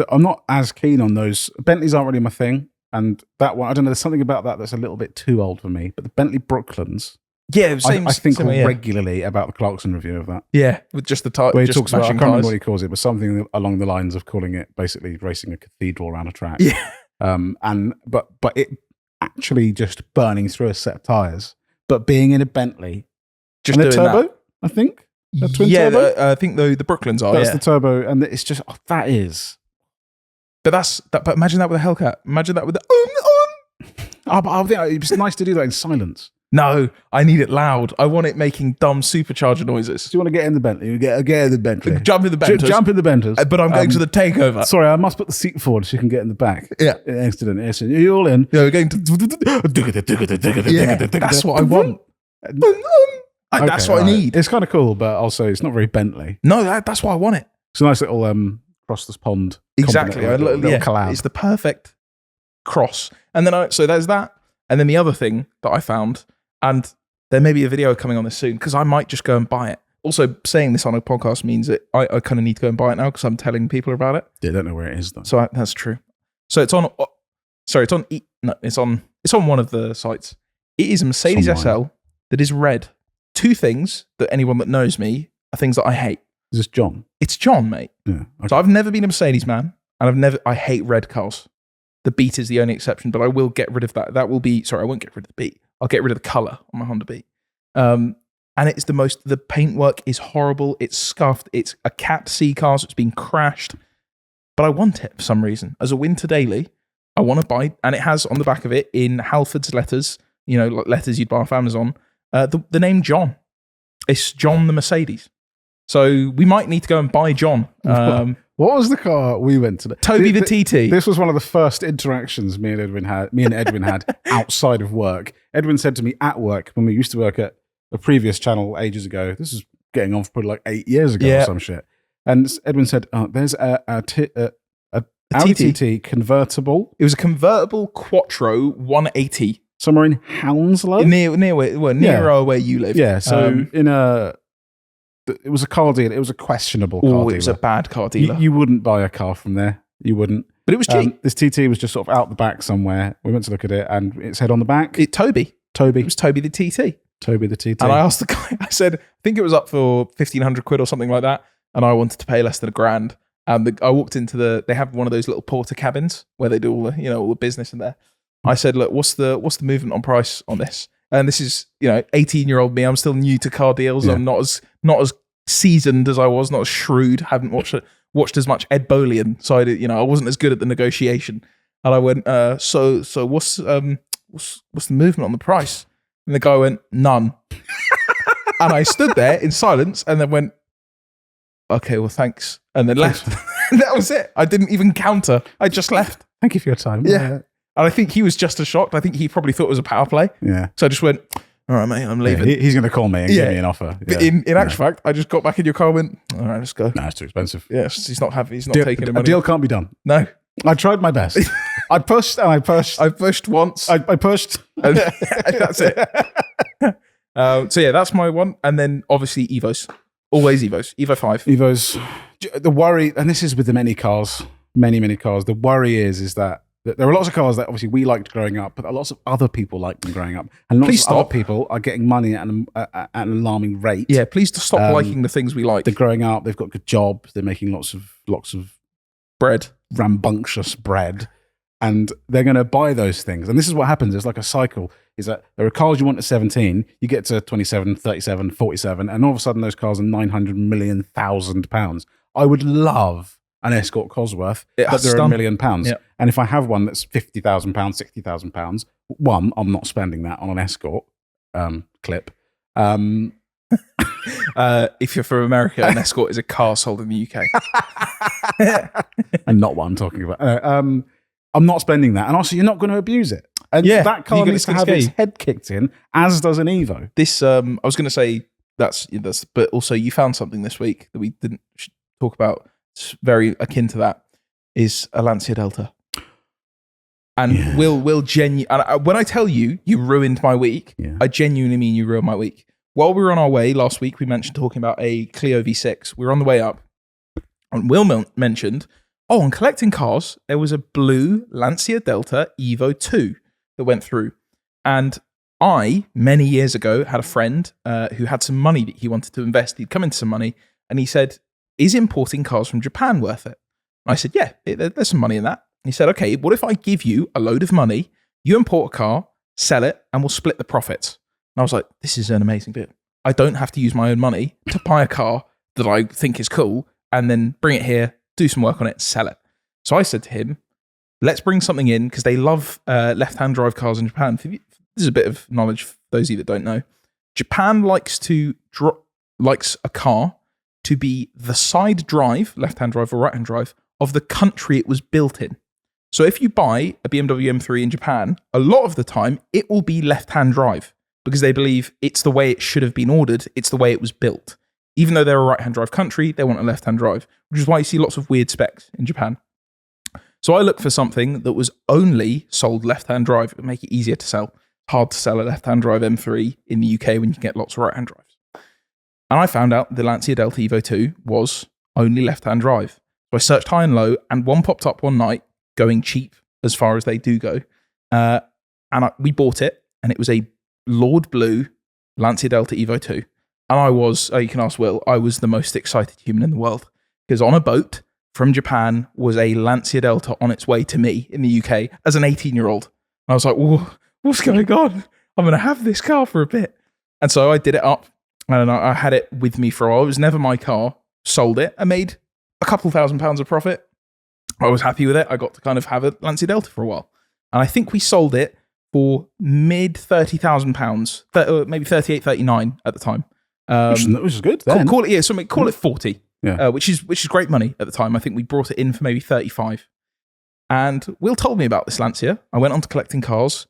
I'm not as keen on those. Bentleys aren't really my thing. And that one, I don't know, there's something about that that's a little bit too old for me. But the Bentley Brooklands, I think regularly about the Clarkson review of that. Yeah, with just the type. Where he talks about, I can't remember what he calls it, but something along the lines of calling it basically racing a cathedral around a track. Yeah. But it actually just burning through a set of tyres. But being in a Bentley, just doing turbo, that. I think. A twin turbo? I think the Brooklands are. That's the turbo, and it's just that is. But but imagine that with a Hellcat. Imagine that with the but I think it's nice to do that in silence. No, I need it loud. I want it making dumb supercharger noises. Do you want to get in the Bentley? Get in the Bentley. Jump in the Bentley. Jump in the Bentley. But I'm going to the takeover. Sorry, I must put the seat forward so you can get in the back. Yeah. Excellent. Are you all in? Yeah, we're going to. Yeah, that's what I want. That's what I need. It's kind of cool, but also it's not very Bentley. No, that's why I want it. It's a nice little across this pond. Exactly. Little collab. It's the perfect cross. And then so there's that. And then the other thing that I found, and there may be a video coming on this soon, because I might just go and buy it. Also, saying this on a podcast means that I kind of need to go and buy it now because I'm telling people about it. They don't know where it is though. So that's true. So it's on. Sorry, it's on one of the sites. It is a Mercedes SL that is red. Two things that anyone that knows me are things that I hate. Is this John? It's John, mate. Yeah. Okay. So I've never been a Mercedes man, and I hate red cars. The Beat is the only exception, but I will get rid of that. That will be, sorry, I won't get rid of the Beat. I'll get rid of the color on my Honda Beat. And it's the paintwork is horrible. It's scuffed. It's a Cat C car, so it's been crashed. But I want it for some reason. As a winter daily, I want to buy, and it has on the back of it in Halford's letters, like letters you'd buy off Amazon, the name John. It's John the Mercedes. So we might need to go and buy John. What was the car we went to? Toby the TT. This was one of the first interactions me and Edwin had outside of work. Edwin said to me at work, when we used to work at a previous channel ages ago, this is getting on for probably like 8 years ago or some shit. And Edwin said, there's a Audi TT convertible. It was a convertible Quattro 180. Somewhere in Hounslow? Near where you live. Yeah, so it was a car dealer. It was a questionable car dealer. It was a bad car dealer. You wouldn't buy a car from there. You wouldn't. But it was cheap. This TT was just sort of out the back somewhere. We went to look at it, and it said on the back... Toby. It was Toby the TT. Toby the TT. And I asked the guy, I said, I think it was up for 1,500 quid or something like that, and I wanted to pay less than £1,000. I walked into they have one of those little porter cabins where they do all the business in there. I said, look, what's the movement on price on this? And this is 18-year-old me. I'm still new to car deals. Yeah. I'm not as seasoned as I was, not as shrewd. Haven't watched as much Ed Bolian, so I wasn't as good at the negotiation. And I went, so what's the movement on the price? And the guy went, none. And I stood there in silence and then went, okay, well, thanks. And then left. That was it. I didn't even counter. I just left. Thank you for your time. Yeah. And I think he was just as shocked. I think he probably thought it was a power play. Yeah. So I just went, all right, mate, I'm leaving. Yeah, he's going to call me and give me an offer. Yeah. But in actual fact, I just got back in your car and went, all right, let's go. No, it's too expensive. Yes, he's not happy. He's not taking the money. A deal can't be done. No. I tried my best. I pushed and I pushed. I pushed once. I pushed. And that's it. So yeah, that's my one. And then obviously Evos. Always Evos. Evo 5. Evos. The worry, and this is with the many cars, many cars, the worry is that there are lots of cars that obviously we liked growing up, but lots of other people liked them growing up. And lots of other people are getting money at an alarming rate. Yeah, please stop liking the things we like. They're growing up, they've got good jobs, they're making lots of bread, rambunctious bread, and they're going to buy those things. And this is what happens. It's like a cycle, is that there are cars you want at 17, you get to 27, 37, 47, and all of a sudden those cars are 900 million thousand pounds. I would love an Escort Cosworth, but they're £1 million. Yep. And if I have one that's £50,000, £60,000, one, I'm not spending that on an Escort clip. If you're from America, an Escort is a car sold in the UK. And not what I'm talking about. I'm not spending that. And also, you're not going to abuse it. And that car needs to have its head kicked in, as does an Evo. This, I was going to say, that's, but also you found something this week that we didn't talk about. It's very akin to that, is a Lancia Delta. And will genuinely, when I tell you ruined my week, I genuinely mean you ruined my week. While we were on our way last week, we mentioned talking about a Clio V6. We were on the way up, and Will mentioned, on collecting cars, there was a blue Lancia Delta Evo 2 that went through. And I, many years ago, had a friend who had some money that he wanted to invest. He'd come into some money, and he said, is importing cars from Japan worth it? And I said, yeah, there's some money in that. And he said, okay, what if I give you a load of money, you import a car, sell it, and we'll split the profits? And I was like, this is an amazing deal. I don't have to use my own money to buy a car that I think is cool and then bring it here, do some work on it, sell it. So I said to him, let's bring something in, because they love left-hand drive cars in Japan. This is a bit of knowledge for those of you that don't know. Japan likes a car to be the side drive, left-hand drive or right-hand drive, of the country it was built in. So if you buy a BMW M3 in Japan, a lot of the time it will be left-hand drive. because they believe it's the way it should have been ordered. It's the way it was built. Even though they're a right-hand drive country, they want a left-hand drive, which is why you see lots of weird specs in Japan. So I looked for something that was only sold left-hand drive. It would make it easier to sell. Hard to sell a left-hand drive M3 in the UK when you can get lots of right-hand drives. And I found out the Lancia Delta Evo 2 was only left-hand drive. So I searched high and low, and one popped up one night, going cheap as far as they do go. We bought it, and it was a Lord Blue Lancia Delta Evo 2. And I was, you can ask Will, I was the most excited human in the world. Because on a boat from Japan was a Lancia Delta on its way to me in the UK as an 18-year-old. And I was like, what's going on? I'm going to have this car for a bit. And so I did it up, and I had it with me for a while. It was never my car. Sold it. I made a couple £1,000s of profit. I was happy with it. I got to kind of have a Lancia Delta for a while. And I think we sold it for mid £30,000, maybe 38, 39 at the time. Which is good then. Call it 40, which is great money at the time. I think we brought it in for maybe 35. And Will told me about this Lancia. I went on to collecting cars,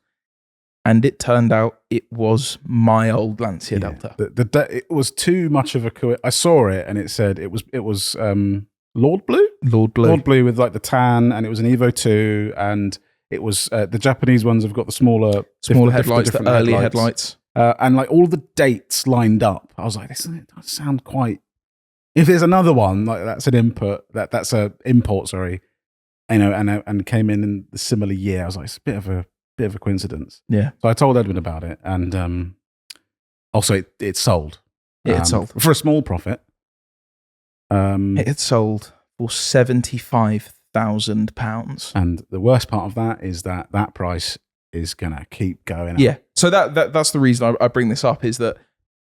and it turned out it was my old Lancia Delta. It was too much of a I saw it, and it said it was Lord Blue? Lord Blue with like the tan, and it was an Evo 2, and it was the Japanese ones have got the smaller headlights, the early headlights. And like all the dates lined up. I was like, this does sound quite... If there's another one, like that's an input, that's a import, sorry, and came in the similar year, I was like, it's a bit of a coincidence. Yeah. So I told Edwin about it, and also it sold. It sold. For a small profit. It had sold for £75,000. And the worst part of that is that price is going to keep going up. Yeah. So that's the reason I bring this up, is that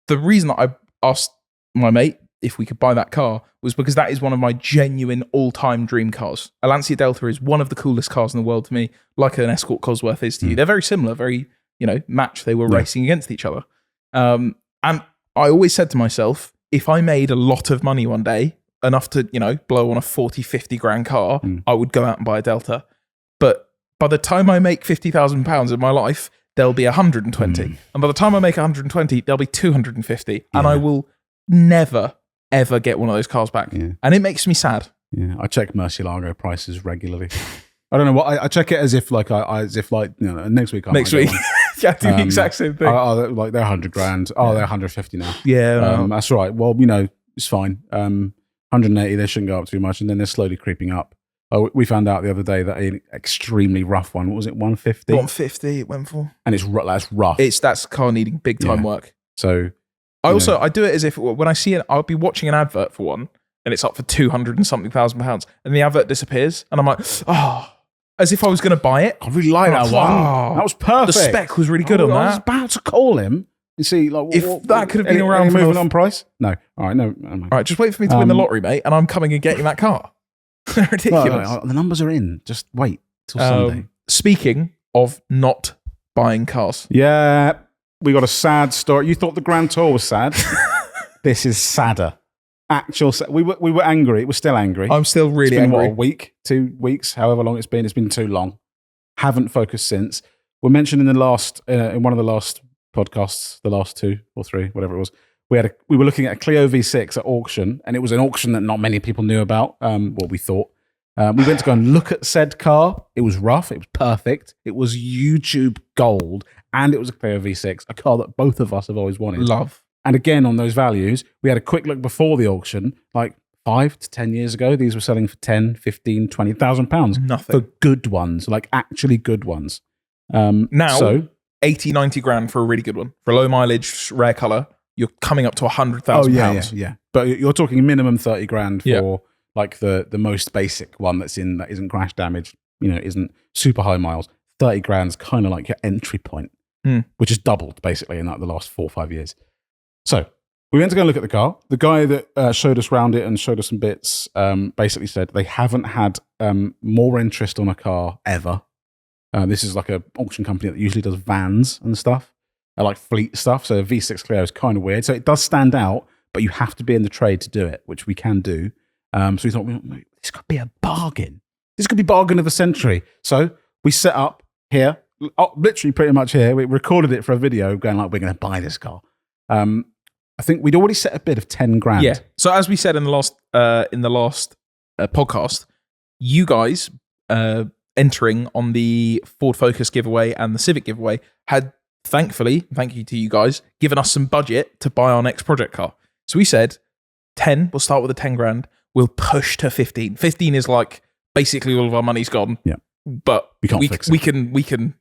the reason that I asked my mate if we could buy that car was because that is one of my genuine all-time dream cars. A Lancia Delta is one of the coolest cars in the world to me, like an Escort Cosworth is to you. They're very similar, very, match. They were racing against each other. And I always said to myself, if I made a lot of money one day, enough to, blow on a 40, 50 grand car, I would go out and buy a Delta. But by the time I make £50,000 in my life, there'll be 120. And by the time I make 120, there'll be 250. Yeah. And I will never, ever get one of those cars back. Yeah. And it makes me sad. Yeah, I check Murcielago prices regularly. I don't know what I check it as if next week. Next week, yeah, I do the exact same thing. They're 100 grand. Oh, they're 150 now. Yeah, that's right. Well, it's fine. 180, they shouldn't go up too much, and then they're slowly creeping up. Oh, we found out the other day that an extremely rough one. What was it? 150. 150 it went for, and that's rough. That's car needing big time work. So I do it as if when I see it, I'll be watching an advert for one, and it's up for 200 and something £1,000, and the advert disappears, and I'm like, as if I was going to buy it. I really like that one. That was perfect. The spec was really good on that. I was about to call him and see if that could have been around for moving on price. No, all right, no. All right, just wait for me to win the lottery, mate, and I'm coming and getting that car. Ridiculous. No, the numbers are in. Just wait till Sunday. Speaking of not buying cars, we got a sad story. You thought the Grand Tour was sad. This is sadder. We were angry. We're still angry. I'm still really angry. A week, 2 weeks, however long it's been. It's been too long. Haven't focused since. We mentioned in one of the last podcasts, the last 2 or 3, whatever it was. We were looking at a Clio V6 at auction, and it was an auction that not many people knew about. What we thought. We went to go and look at said car. It was rough. It was perfect. It was YouTube gold, and it was a Clio V6, a car that both of us have always wanted. Love. And again, on those values, we had a quick look before the auction, like 5 to 10 years ago. These were selling for 10, 15, 20,000 pounds. Nothing. For good ones, like actually good ones. Now, 80, 90 grand for a really good one. For a low mileage, rare colour, you're coming up to £100,000. Yeah. But you're talking minimum 30 grand for like the most basic one that isn't crash damaged, isn't super high miles. 30 grand's kind of like your entry point, which has doubled basically in like the last 4 or 5 years. So we went to go and look at the car. The guy that showed us around it and showed us some bits basically said they haven't had more interest on a car ever. This is like an auction company that usually does vans and stuff, like fleet stuff. So V6 Clio is kind of weird. So it does stand out, but you have to be in the trade to do it, which we can do. So we thought, this could be a bargain. This could be bargain of the century. So we set up here literally pretty much here. We recorded it for a video going like, we're going to buy this car. I think we'd already set a bid of 10 grand. Yeah. So as we said in the last podcast, you guys entering on the Ford Focus giveaway and the Civic giveaway had, thankfully, thank you to you guys, given us some budget to buy our next project car. So we said 10, we'll start with the 10 grand, we'll push to 15. 15 is like basically all of our money's gone. Yeah. But we can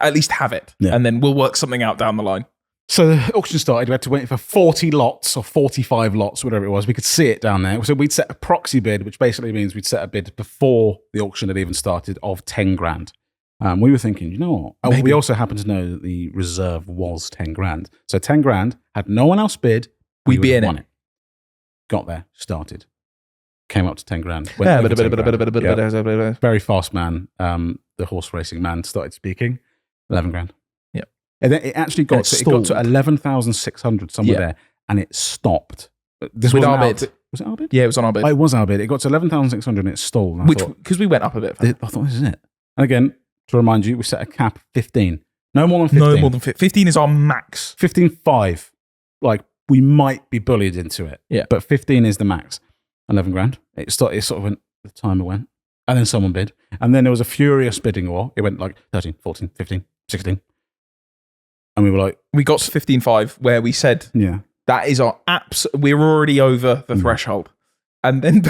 at least have it. Yeah. And then we'll work something out down the line. So the auction started, we had to wait for 40 lots or 45 lots, whatever it was. We could see it down there. So we'd set a proxy bid, which basically means we'd set a bid before the auction had even started of 10 grand. We were thinking, you know what? Oh, we also happened to know that the reserve was 10 grand. So 10 grand, had no one else bid, we'd be in it. Got there, started. Came up to 10 grand. Very fast man. The horse racing man started speaking. 11 grand. And then it actually got to 11,600 somewhere there, and it stopped. This was our bid. Was it our bid? Yeah, it was on our bid. Oh, it was our bid. It got to 11,600 and it stalled. Because we went up a bit. I thought, this is it. And again, to remind you, we set a cap of 15. No more than 15. No more than 15. 15 is our max. 15.5. Like, we might be bullied into it. Yeah. But 15 is the max. 11 grand. It sort of went, the timer went. And then someone bid. And then there was a furious bidding war. It went like 13, 14, 15, 16. And we were like... We got to 15.5 where we said, that is our we're already over the threshold. And then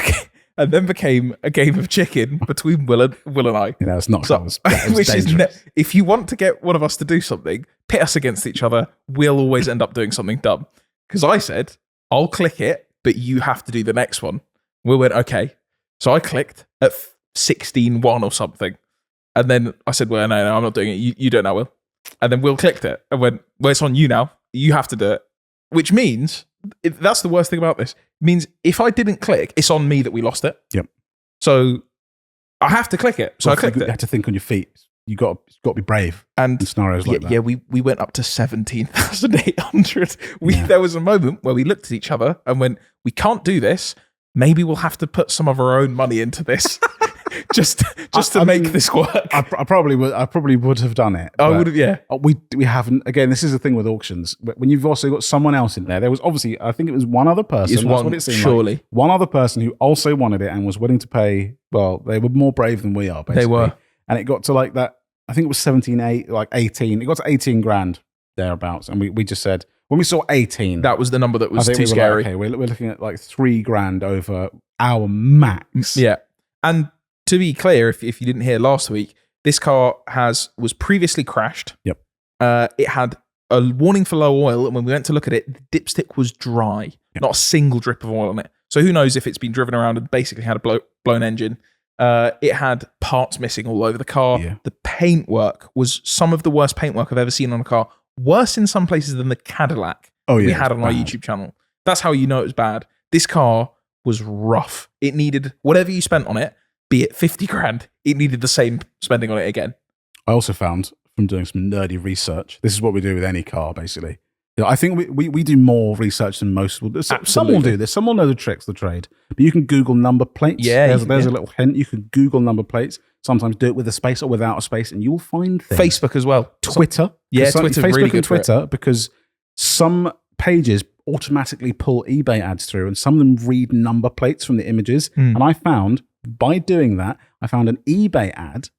became a game of chicken between Will and I. Yeah, that's not... So, which is if you want to get one of us to do something, pit us against each other, we'll always end up doing something dumb. Because I said, I'll click it, but you have to do the next one. We went, okay. So I clicked at 16.1 or something. And then I said, well, no, I'm not doing it. You don't know, Will. And then Will clicked it and went, well, it's on you now. You have to do it. Which means, that's the worst thing about this. It means if I didn't click, it's on me that we lost it. Yep. So I have to click it. So I clicked it. You have to think on your feet. You got to be brave in scenarios like that. Yeah, we went up to 17,800. There was a moment where we looked at each other and went, we can't do this. Maybe we'll have to put some of our own money into this. just to make this work. I probably would have done it. I would have, yeah. We haven't. Again, this is the thing with auctions. When you've also got someone else in there, there was obviously, I think it was one other person. That's what it seemed surely. Like. One other person who also wanted it and was willing to pay. Well, they were more brave than we are, basically. They were. And it got to like that, I think it was 17.8, like 18. It got to 18 grand thereabouts. And we just said, when we saw 18. That was the number that was too scary. Like, okay, we're looking at like 3 grand over our max. Yeah. And to be clear, if you didn't hear last week, this car was previously crashed. Yep. It had a warning for low oil, and when we went to look at it, the dipstick was dry. Yep. Not a single drip of oil on it. So who knows if it's been driven around and basically had a blown engine. It had parts missing all over the car. Yeah. The paintwork was some of the worst paintwork I've ever seen on a car. Worse in some places than the Cadillac we had on our YouTube channel. That's how you know it was bad. This car was rough. It needed whatever you spent on it, be it 50 grand, it needed the same spending on it again. I also found from doing some nerdy research, this is what we do with any car, basically. You know, I think we do more research than most will do. Some will do this. Some will know the tricks of the trade. But you can Google number plates. Yeah, there's a little hint. You can Google number plates. Sometimes do it with a space or without a space, and you'll find things. Facebook as well. Twitter. Twitter's Facebook really good and Twitter, because some pages automatically pull eBay ads through, and some of them read number plates from the images. And I found, by doing that, I found an eBay ad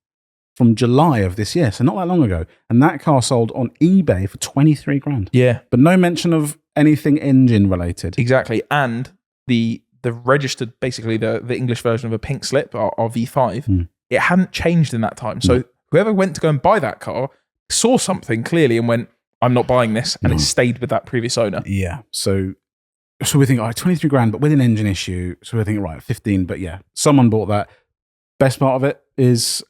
from July of this year, so not that long ago. And that car sold on eBay for 23 grand. Yeah. But no mention of anything engine related. Exactly. And the registered, basically the English version of a pink slip, our V5, it hadn't changed in that time. So whoever went to go and buy that car saw something clearly and went, I'm not buying this. And it stayed with that previous owner. Yeah. So we think, all right, 23 grand, but with an engine issue. So we're thinking, right, 15. But yeah, someone bought that. Best part of it is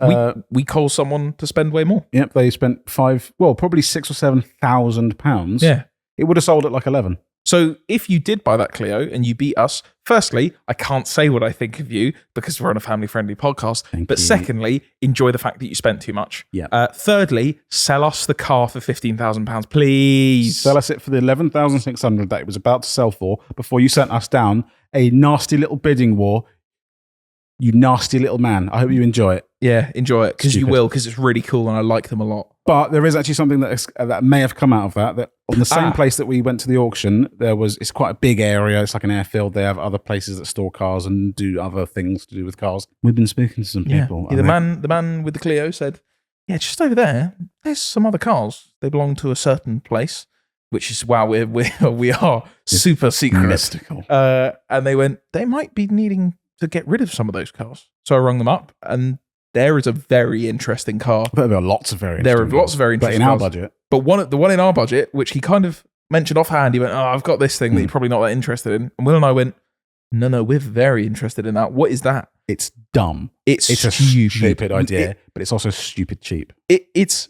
we call someone to spend way more. Yep, they spent probably £6,000 or £7,000. Yeah, it would have sold at like 11. So if you did buy that Clio and you beat us, firstly, I can't say what I think of you because we're on a family-friendly podcast. Thank but you. Secondly, enjoy the fact that you spent too much. Yeah. Thirdly, sell us the car for £15,000, please. Sell us it for the 11,600 that it was about to sell for before you sent us down a nasty little bidding war. You nasty little man. I hope you enjoy it. Yeah, enjoy it, because you will, because it's really cool and I like them a lot. But there is actually something that may have come out of that on the same place that we went to the auction, it's quite a big area. It's like an airfield. They have other places that store cars and do other things to do with cars. We've been speaking to some people. Yeah, the man with the Clio said, yeah, just over there's some other cars. They belong to a certain place, which is, wow, we are super secret. Mystical. And they went, they might be needing to get rid of some of those cars. So I rung them up, and there is a very interesting car. There are lots of very interesting There are lots of very interesting cars. But in our budget. But the one in our budget, which he kind of mentioned offhand, he went, oh, I've got this thing that you're probably not that interested in. And Will and I went, no, we're very interested in that. What is that? It's dumb. It's a stupid idea, but it's also stupid cheap. It's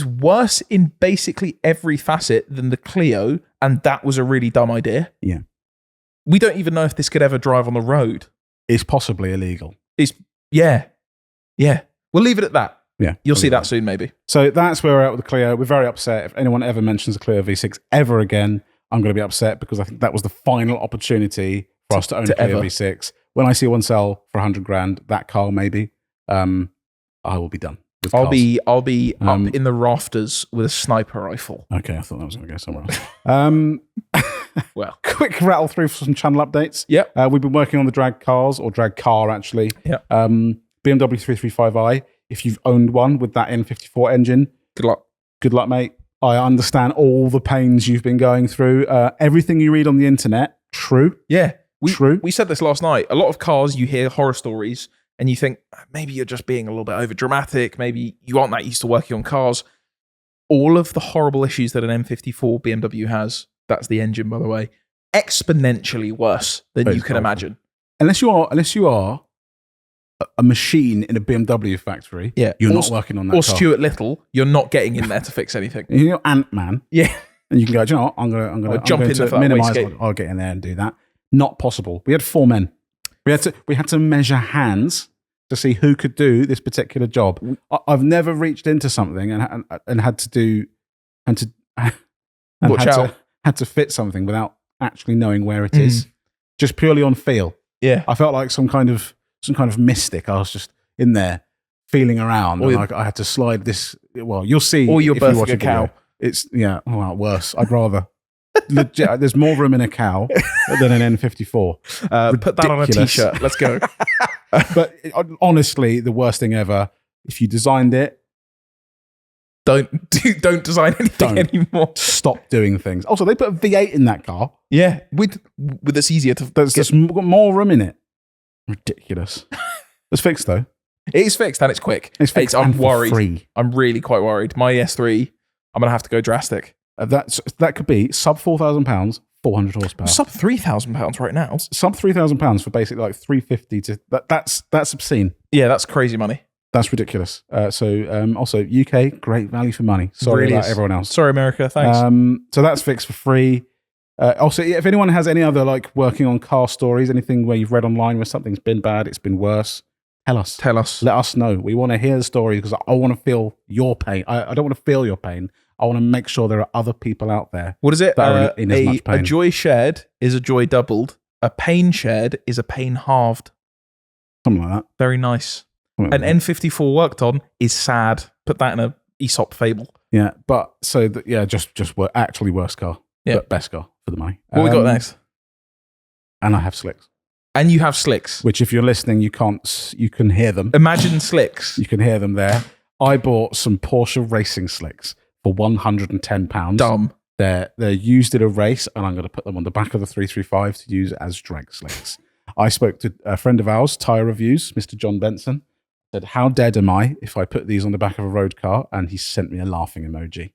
worse in basically every facet than the Clio, and that was a really dumb idea. Yeah. We don't even know if this could ever drive on the road. It's possibly illegal. Yeah. We'll leave it at that. Yeah. You'll see that soon, maybe. So that's where we're at with the Clio. We're very upset. If anyone ever mentions the Clio V6 ever again, I'm going to be upset because I think that was the final opportunity for us to own a Clio V6. When I see one sell for $100,000, that car maybe, I will be done. I'll be up in the rafters with a sniper rifle. Okay, I thought that was going to go somewhere else. Well, quick rattle through for some channel updates. Yep. We've been working on the drag car actually. Yep. BMW 335i. If you've owned one with that N54 engine, Good luck, mate. I understand all the pains you've been going through. Everything you read on the internet, true. Yeah. True. We said this last night. A lot of cars, you hear horror stories and you think, maybe you're just being a little bit over dramatic. Maybe you aren't that used to working on cars. All of the horrible issues that an M54 BMW has, that's the engine, by the way, exponentially worse than you can imagine. Unless you are a machine in a BMW factory, you're not working on that car. Or Stuart Little, you're not getting in there to fix anything. You're Ant-Man. Yeah. And you can go, do you know what? I'm going to minimize. I'll get in there and do that. Not possible. We had 4 men. We had to measure hands to see who could do this particular job. I've never reached into something and had to fit something without actually knowing where it is, just purely on feel. Yeah, I felt like some kind of mystic. I was just in there feeling around, and I had to slide this. Well, you'll see. Or you're birthing a cow. It's worse. I'd rather. Legit, there's more room in a cow than an N54. Put that on a t-shirt. Let's go. But honestly, the worst thing ever. If you designed it, don't design anything anymore. Stop doing things. Also, they put a V8 in that car. Yeah, with it's easier to. There's got more room in it. Ridiculous. It's fixed though. It is fixed and it's quick. It's fixed. I'm worried. Free. I'm really quite worried. My S3, I'm gonna have to go drastic. That could be sub £4,000, 400 horsepower. Sub £3,000 right now. Sub £3,000 for basically like 350 to that's obscene. Yeah, that's crazy money. That's ridiculous. Also UK, great value for money. Sorry really about everyone else. Sorry, America. Thanks. So that's fixed for free. Also, if anyone has any other like working on car stories, anything where you've read online where something's been bad, it's been worse, tell us. Let us know. We want to hear the stories because I want to feel your pain. I don't want to feel your pain. I want to make sure there are other people out there. What is it? That are in as much pain. A joy shared is a joy doubled. A pain shared is a pain halved. Something like that. Very nice. An N54 worked on is sad. Put that in a Aesop fable. Yeah, but just actually worst car. Yeah, but best car for the money. What we got next? And I have slicks. And you have slicks, which if you're listening, you can hear them. Imagine slicks. You can hear them there. I bought some Porsche racing slicks for £110. Dumb. They're used in a race, and I'm going to put them on the back of the 335 to use as drag slicks. I spoke to a friend of ours, Tyre Reviews, Mr. John Benson. Said, how dead am I if I put these on the back of a road car? And he sent me a laughing emoji.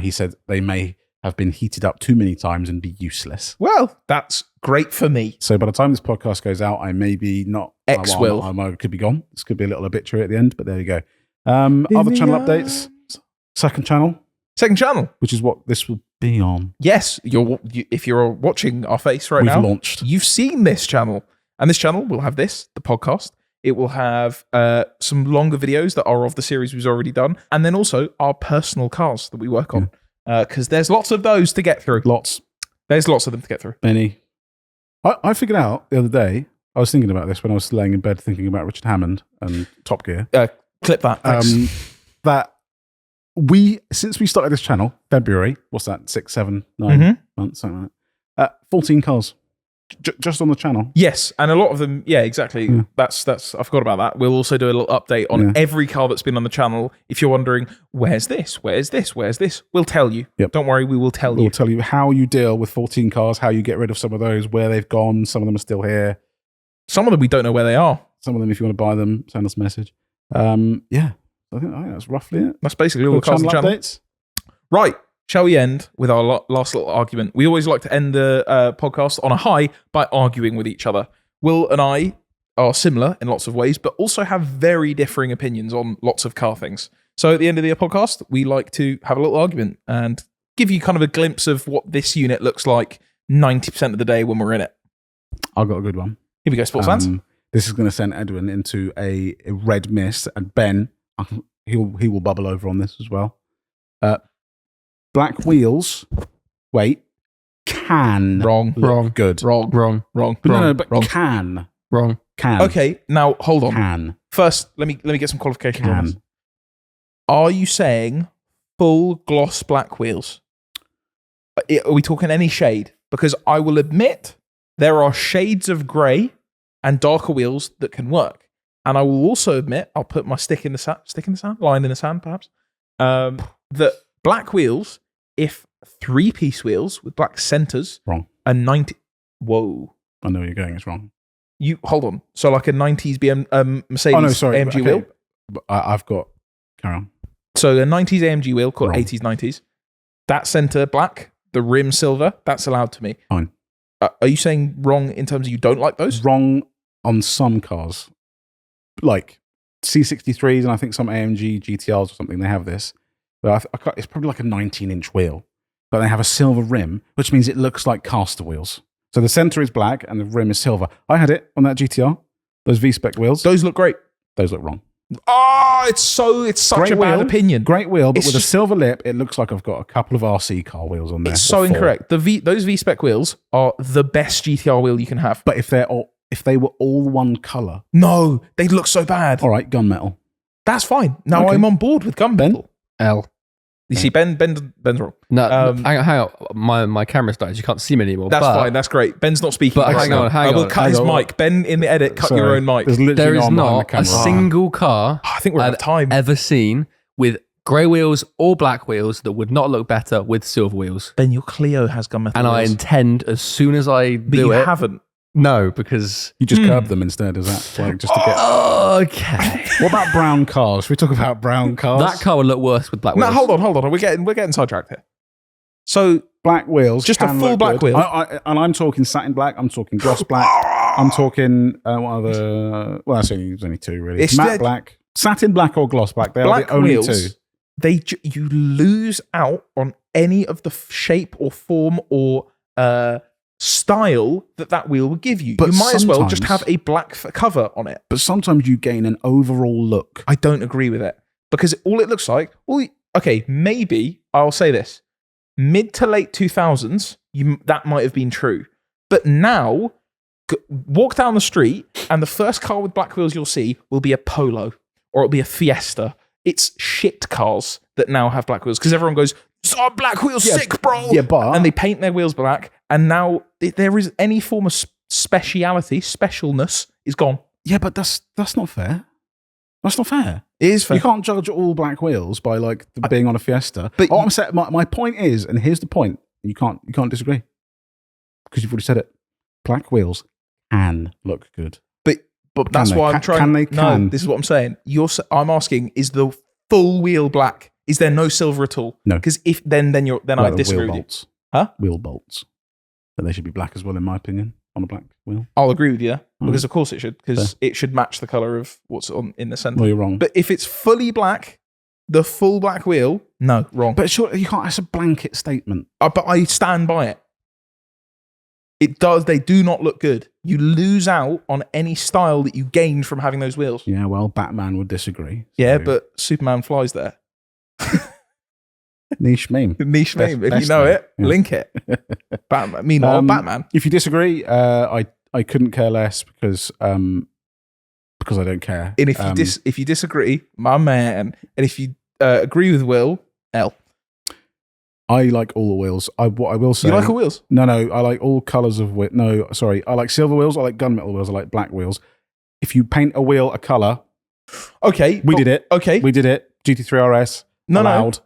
He said they may have been heated up too many times and be useless. Well, that's great for me. So by the time this podcast goes out, I may be not... I could be gone. This could be a little obituary at the end, but there you go. Other channel updates. Second channel. Which is what this will be on. Yes, if you're watching our face right now, we've launched. You've seen this channel. And this channel will have the podcast. It will have some longer videos that are of the series we've already done. And then also our personal cars that we work on. Because there's lots of those to get through. There's lots of them to get through. Many. I figured out the other day, I was thinking about this when I was laying in bed thinking about Richard Hammond and Top Gear. Clip that. That since we started this channel, February, what's that? 6, 7, 9 months, something like that. 14 cars. Just on the channel. Yes, and a lot of them, yeah, exactly. Yeah. That's I forgot about that. We'll also do a little update on every car that's been on the channel. If you're wondering, where's this? Where's this? Where's this? We'll tell you. Yep. Don't worry, we will tell you. We'll tell you how you deal with 14 cars, how you get rid of some of those, where they've gone. Some of them are still here. Some of them we don't know where they are. Some of them, if you want to buy them, send us a message. Yeah, I think that's roughly it. That's basically all the cars on the channel. Updates. Right. Shall we end with our last little argument? We always like to end the podcast on a high by arguing with each other. Will and I are similar in lots of ways, but also have very differing opinions on lots of car things. So at the end of the podcast, we like to have a little argument and give you kind of a glimpse of what this unit looks like 90% of the day when we're in it. I've got a good one. Here we go, sports fans. This is going to send Edwin into a red mist, and Ben, he will bubble over on this as well. Black wheels, can Wrong. good. Wrong. But no, but wrong. can. Okay, now hold on. Can. First, let me get some qualifications on this. Can. Are you saying full gloss black wheels? Are we talking any shade? Because I will admit there are shades of grey and darker wheels that can work. And I will also admit, I'll put my line in the sand perhaps, that black wheels, if 3-piece wheels with black centers, Wrong. A 90. Whoa. I know where you're going. It's wrong. You hold on. So like a 90s Mercedes AMG wheel. I've got. Carry on. So a 90s AMG wheel called Wrong. 80s 90s. That center black, the rim silver. That's allowed to me. Fine. Are you saying wrong in terms of you don't like those? Wrong on some cars, like C63s, and I think some AMG GTRs or something. They have this. But it's probably like a 19-inch wheel, but they have a silver rim, which means it looks like caster wheels. So the center is black and the rim is silver. I had it on that GTR. Those V-spec wheels. Those look great. Those look wrong. Oh, it's such Great a bad wheel, opinion. Great wheel, but It's with a just- silver lip, it looks like I've got a couple of RC car wheels on there. It's so or 4. incorrect. Those V-spec wheels are the best GTR wheel you can have. But if they were all one color, No, they look so bad. all right, gunmetal. That's fine. Now Okay. I'm on board with gunmetal. L. You see, Ben's wrong. No, hang on. My camera died. You can't see me anymore. That's fine. That's great. Ben's not speaking. But hang on. I will cut his hang on. mic. Ben, in the edit, cut Sorry. your own mic. There's literally There is no one behind the not a camera. single car I think we're out of time. ever seen with grey wheels or black wheels that would not look better with silver wheels. Ben, your Clio has gunmetal And I wheels. intend, as soon as I But do you it, haven't. no, because You just curb them instead, is that like just to get? okay, What about brown cars? Should we talk about brown cars? that car would look worse with black No, wheels. hold on. We're getting sidetracked here. So Black wheels, Just a can full look black good. wheel. And I'm talking satin black. I'm talking gloss black. I'm talking what other? Well, there's only two really. It's Matte the- black, satin black, or gloss black. They are black the only wheels, two. you lose out on any of the shape or form or style that wheel would give you. But You might as well just sometimes- have a black cover on it. But sometimes you gain an overall look. I don't agree with it because all it looks like. Well, okay, maybe I'll say this: mid to late 2000s, that might have been true, but now. Walk down the street, and the first car with black wheels you'll see will be a Polo or it'll be a Fiesta. It's shit cars that now have black wheels because everyone goes, "Oh, black wheels, sick, bro!" Yeah, but and they paint their wheels black, and now there is any form of specialness is gone. yeah, but that's not fair. That's not fair. It is fair. You can't judge all black wheels by like being on a Fiesta. But I'm saying, my point is, and here's the point: you can't disagree because you've already said it. Black wheels can look good. But that's they? why I'm trying. Can they? No, this is what I'm saying. I'm asking: is the full wheel black? Is there no silver at all? No. Because if then I Like the disagree wheel with you. bolts. Huh? Wheel bolts. But they should be black as well, in my opinion, on a black wheel. I'll agree with you because of course it should because it should match the color of what's in the center. Well, you're wrong. But if it's fully black, the full black wheel, no, wrong. But sure, you can't. It's a blanket statement. But I stand by it. It does. They do not look good. You lose out on any style that you gained from having those wheels. Yeah, well, Batman would disagree. Yeah, So, but Superman flies there. niche meme. Niche Best- name. If you best know name. it, Yeah. link it. Batman. Meanwhile, Batman. If you disagree, I couldn't care less because I don't care. And if you disagree, my man, and if you agree with Will, L. I like all the wheels. What I will say. You like all wheels? No, I like all colours of wheels. No, sorry. I like silver wheels. I like gunmetal wheels. I like black wheels. If you paint a wheel a colour, Okay. we did it. Okay. We did it. GT3 RS. No. allowed.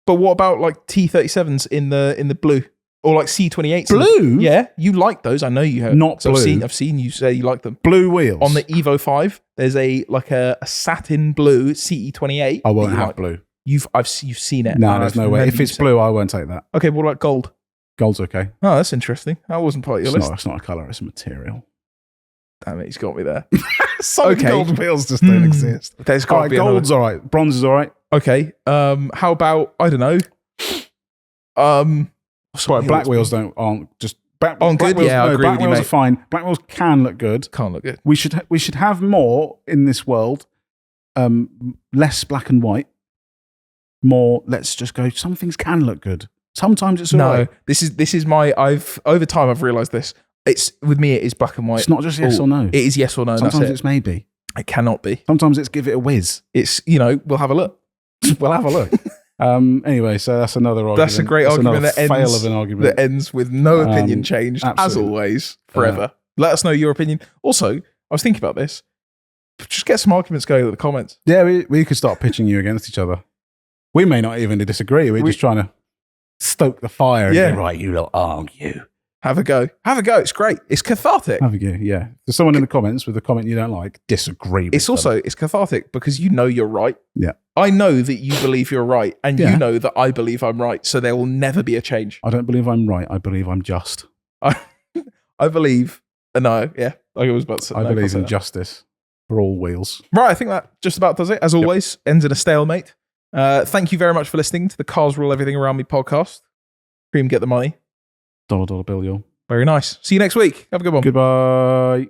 But what about like T37s in the blue? Or like C28s? Blue? Yeah, you like those. I know you have. Not So blue. I've seen you say you like them. Blue wheels. On the Evo 5, there's a satin blue CE28. I won't that you have like. blue. You've seen it. No, and there's I no way. remember If you it's saying- blue, I won't take that. Okay, what about gold? Gold's okay. Oh, that's interesting. That wasn't part of your list. It's not a colour, it's a material. Damn it, he's got me there. Some Okay. gold wheels just don't exist. There's got All to right, be another. gold's all right. Bronze is all right. Okay. How about I don't know. Sorry, black wheels aren't just black Aren't black good? Wheels, Yeah, I no, agree black with you, wheels mate. are fine. Black wheels can look good. Can't look good. We should have more in this world. Less black and white. More. Let's just go. Some things can look good. Sometimes it's all No, right. this is my. Over time I've realised this. It's with me. It is black and white. It's not just yes Oh, or no. It is yes or no. Sometimes That's it. it's maybe. It cannot be. Sometimes it's give it a whiz. It's we'll have a look. We'll have a look. Anyway, so that's another argument. That's a great argument another that fail ends of an argument. that ends with no opinion changed as absolutely. always forever. Let us know your opinion. Also, I was thinking about this. Just get some arguments going in the comments. Yeah, we could start pitching you against each other. We may not even disagree. We're just trying to stoke the fire. Yeah. And go, right, you lot argue. Have a go. Have a go. It's great. It's cathartic. Have a go. Yeah. There's someone in the comments with a comment you don't like. Disagree with It's them. also it's cathartic because you know you're right. Yeah. I know that you believe you're right, and Yeah. you know that I believe I'm right. So there will never be a change. I don't believe I'm right. I believe I'm just. I believe. No, yeah. I was about to say. I no, believe can't say in that. justice for all wheels. Right, I think that just about does it. As always, ends in a stalemate. Thank you very much for listening to the Cars Rule Everything Around Me podcast. Cream, get the money. Dollar bill, y'all. Very nice. See you next week. Have a good one. Goodbye.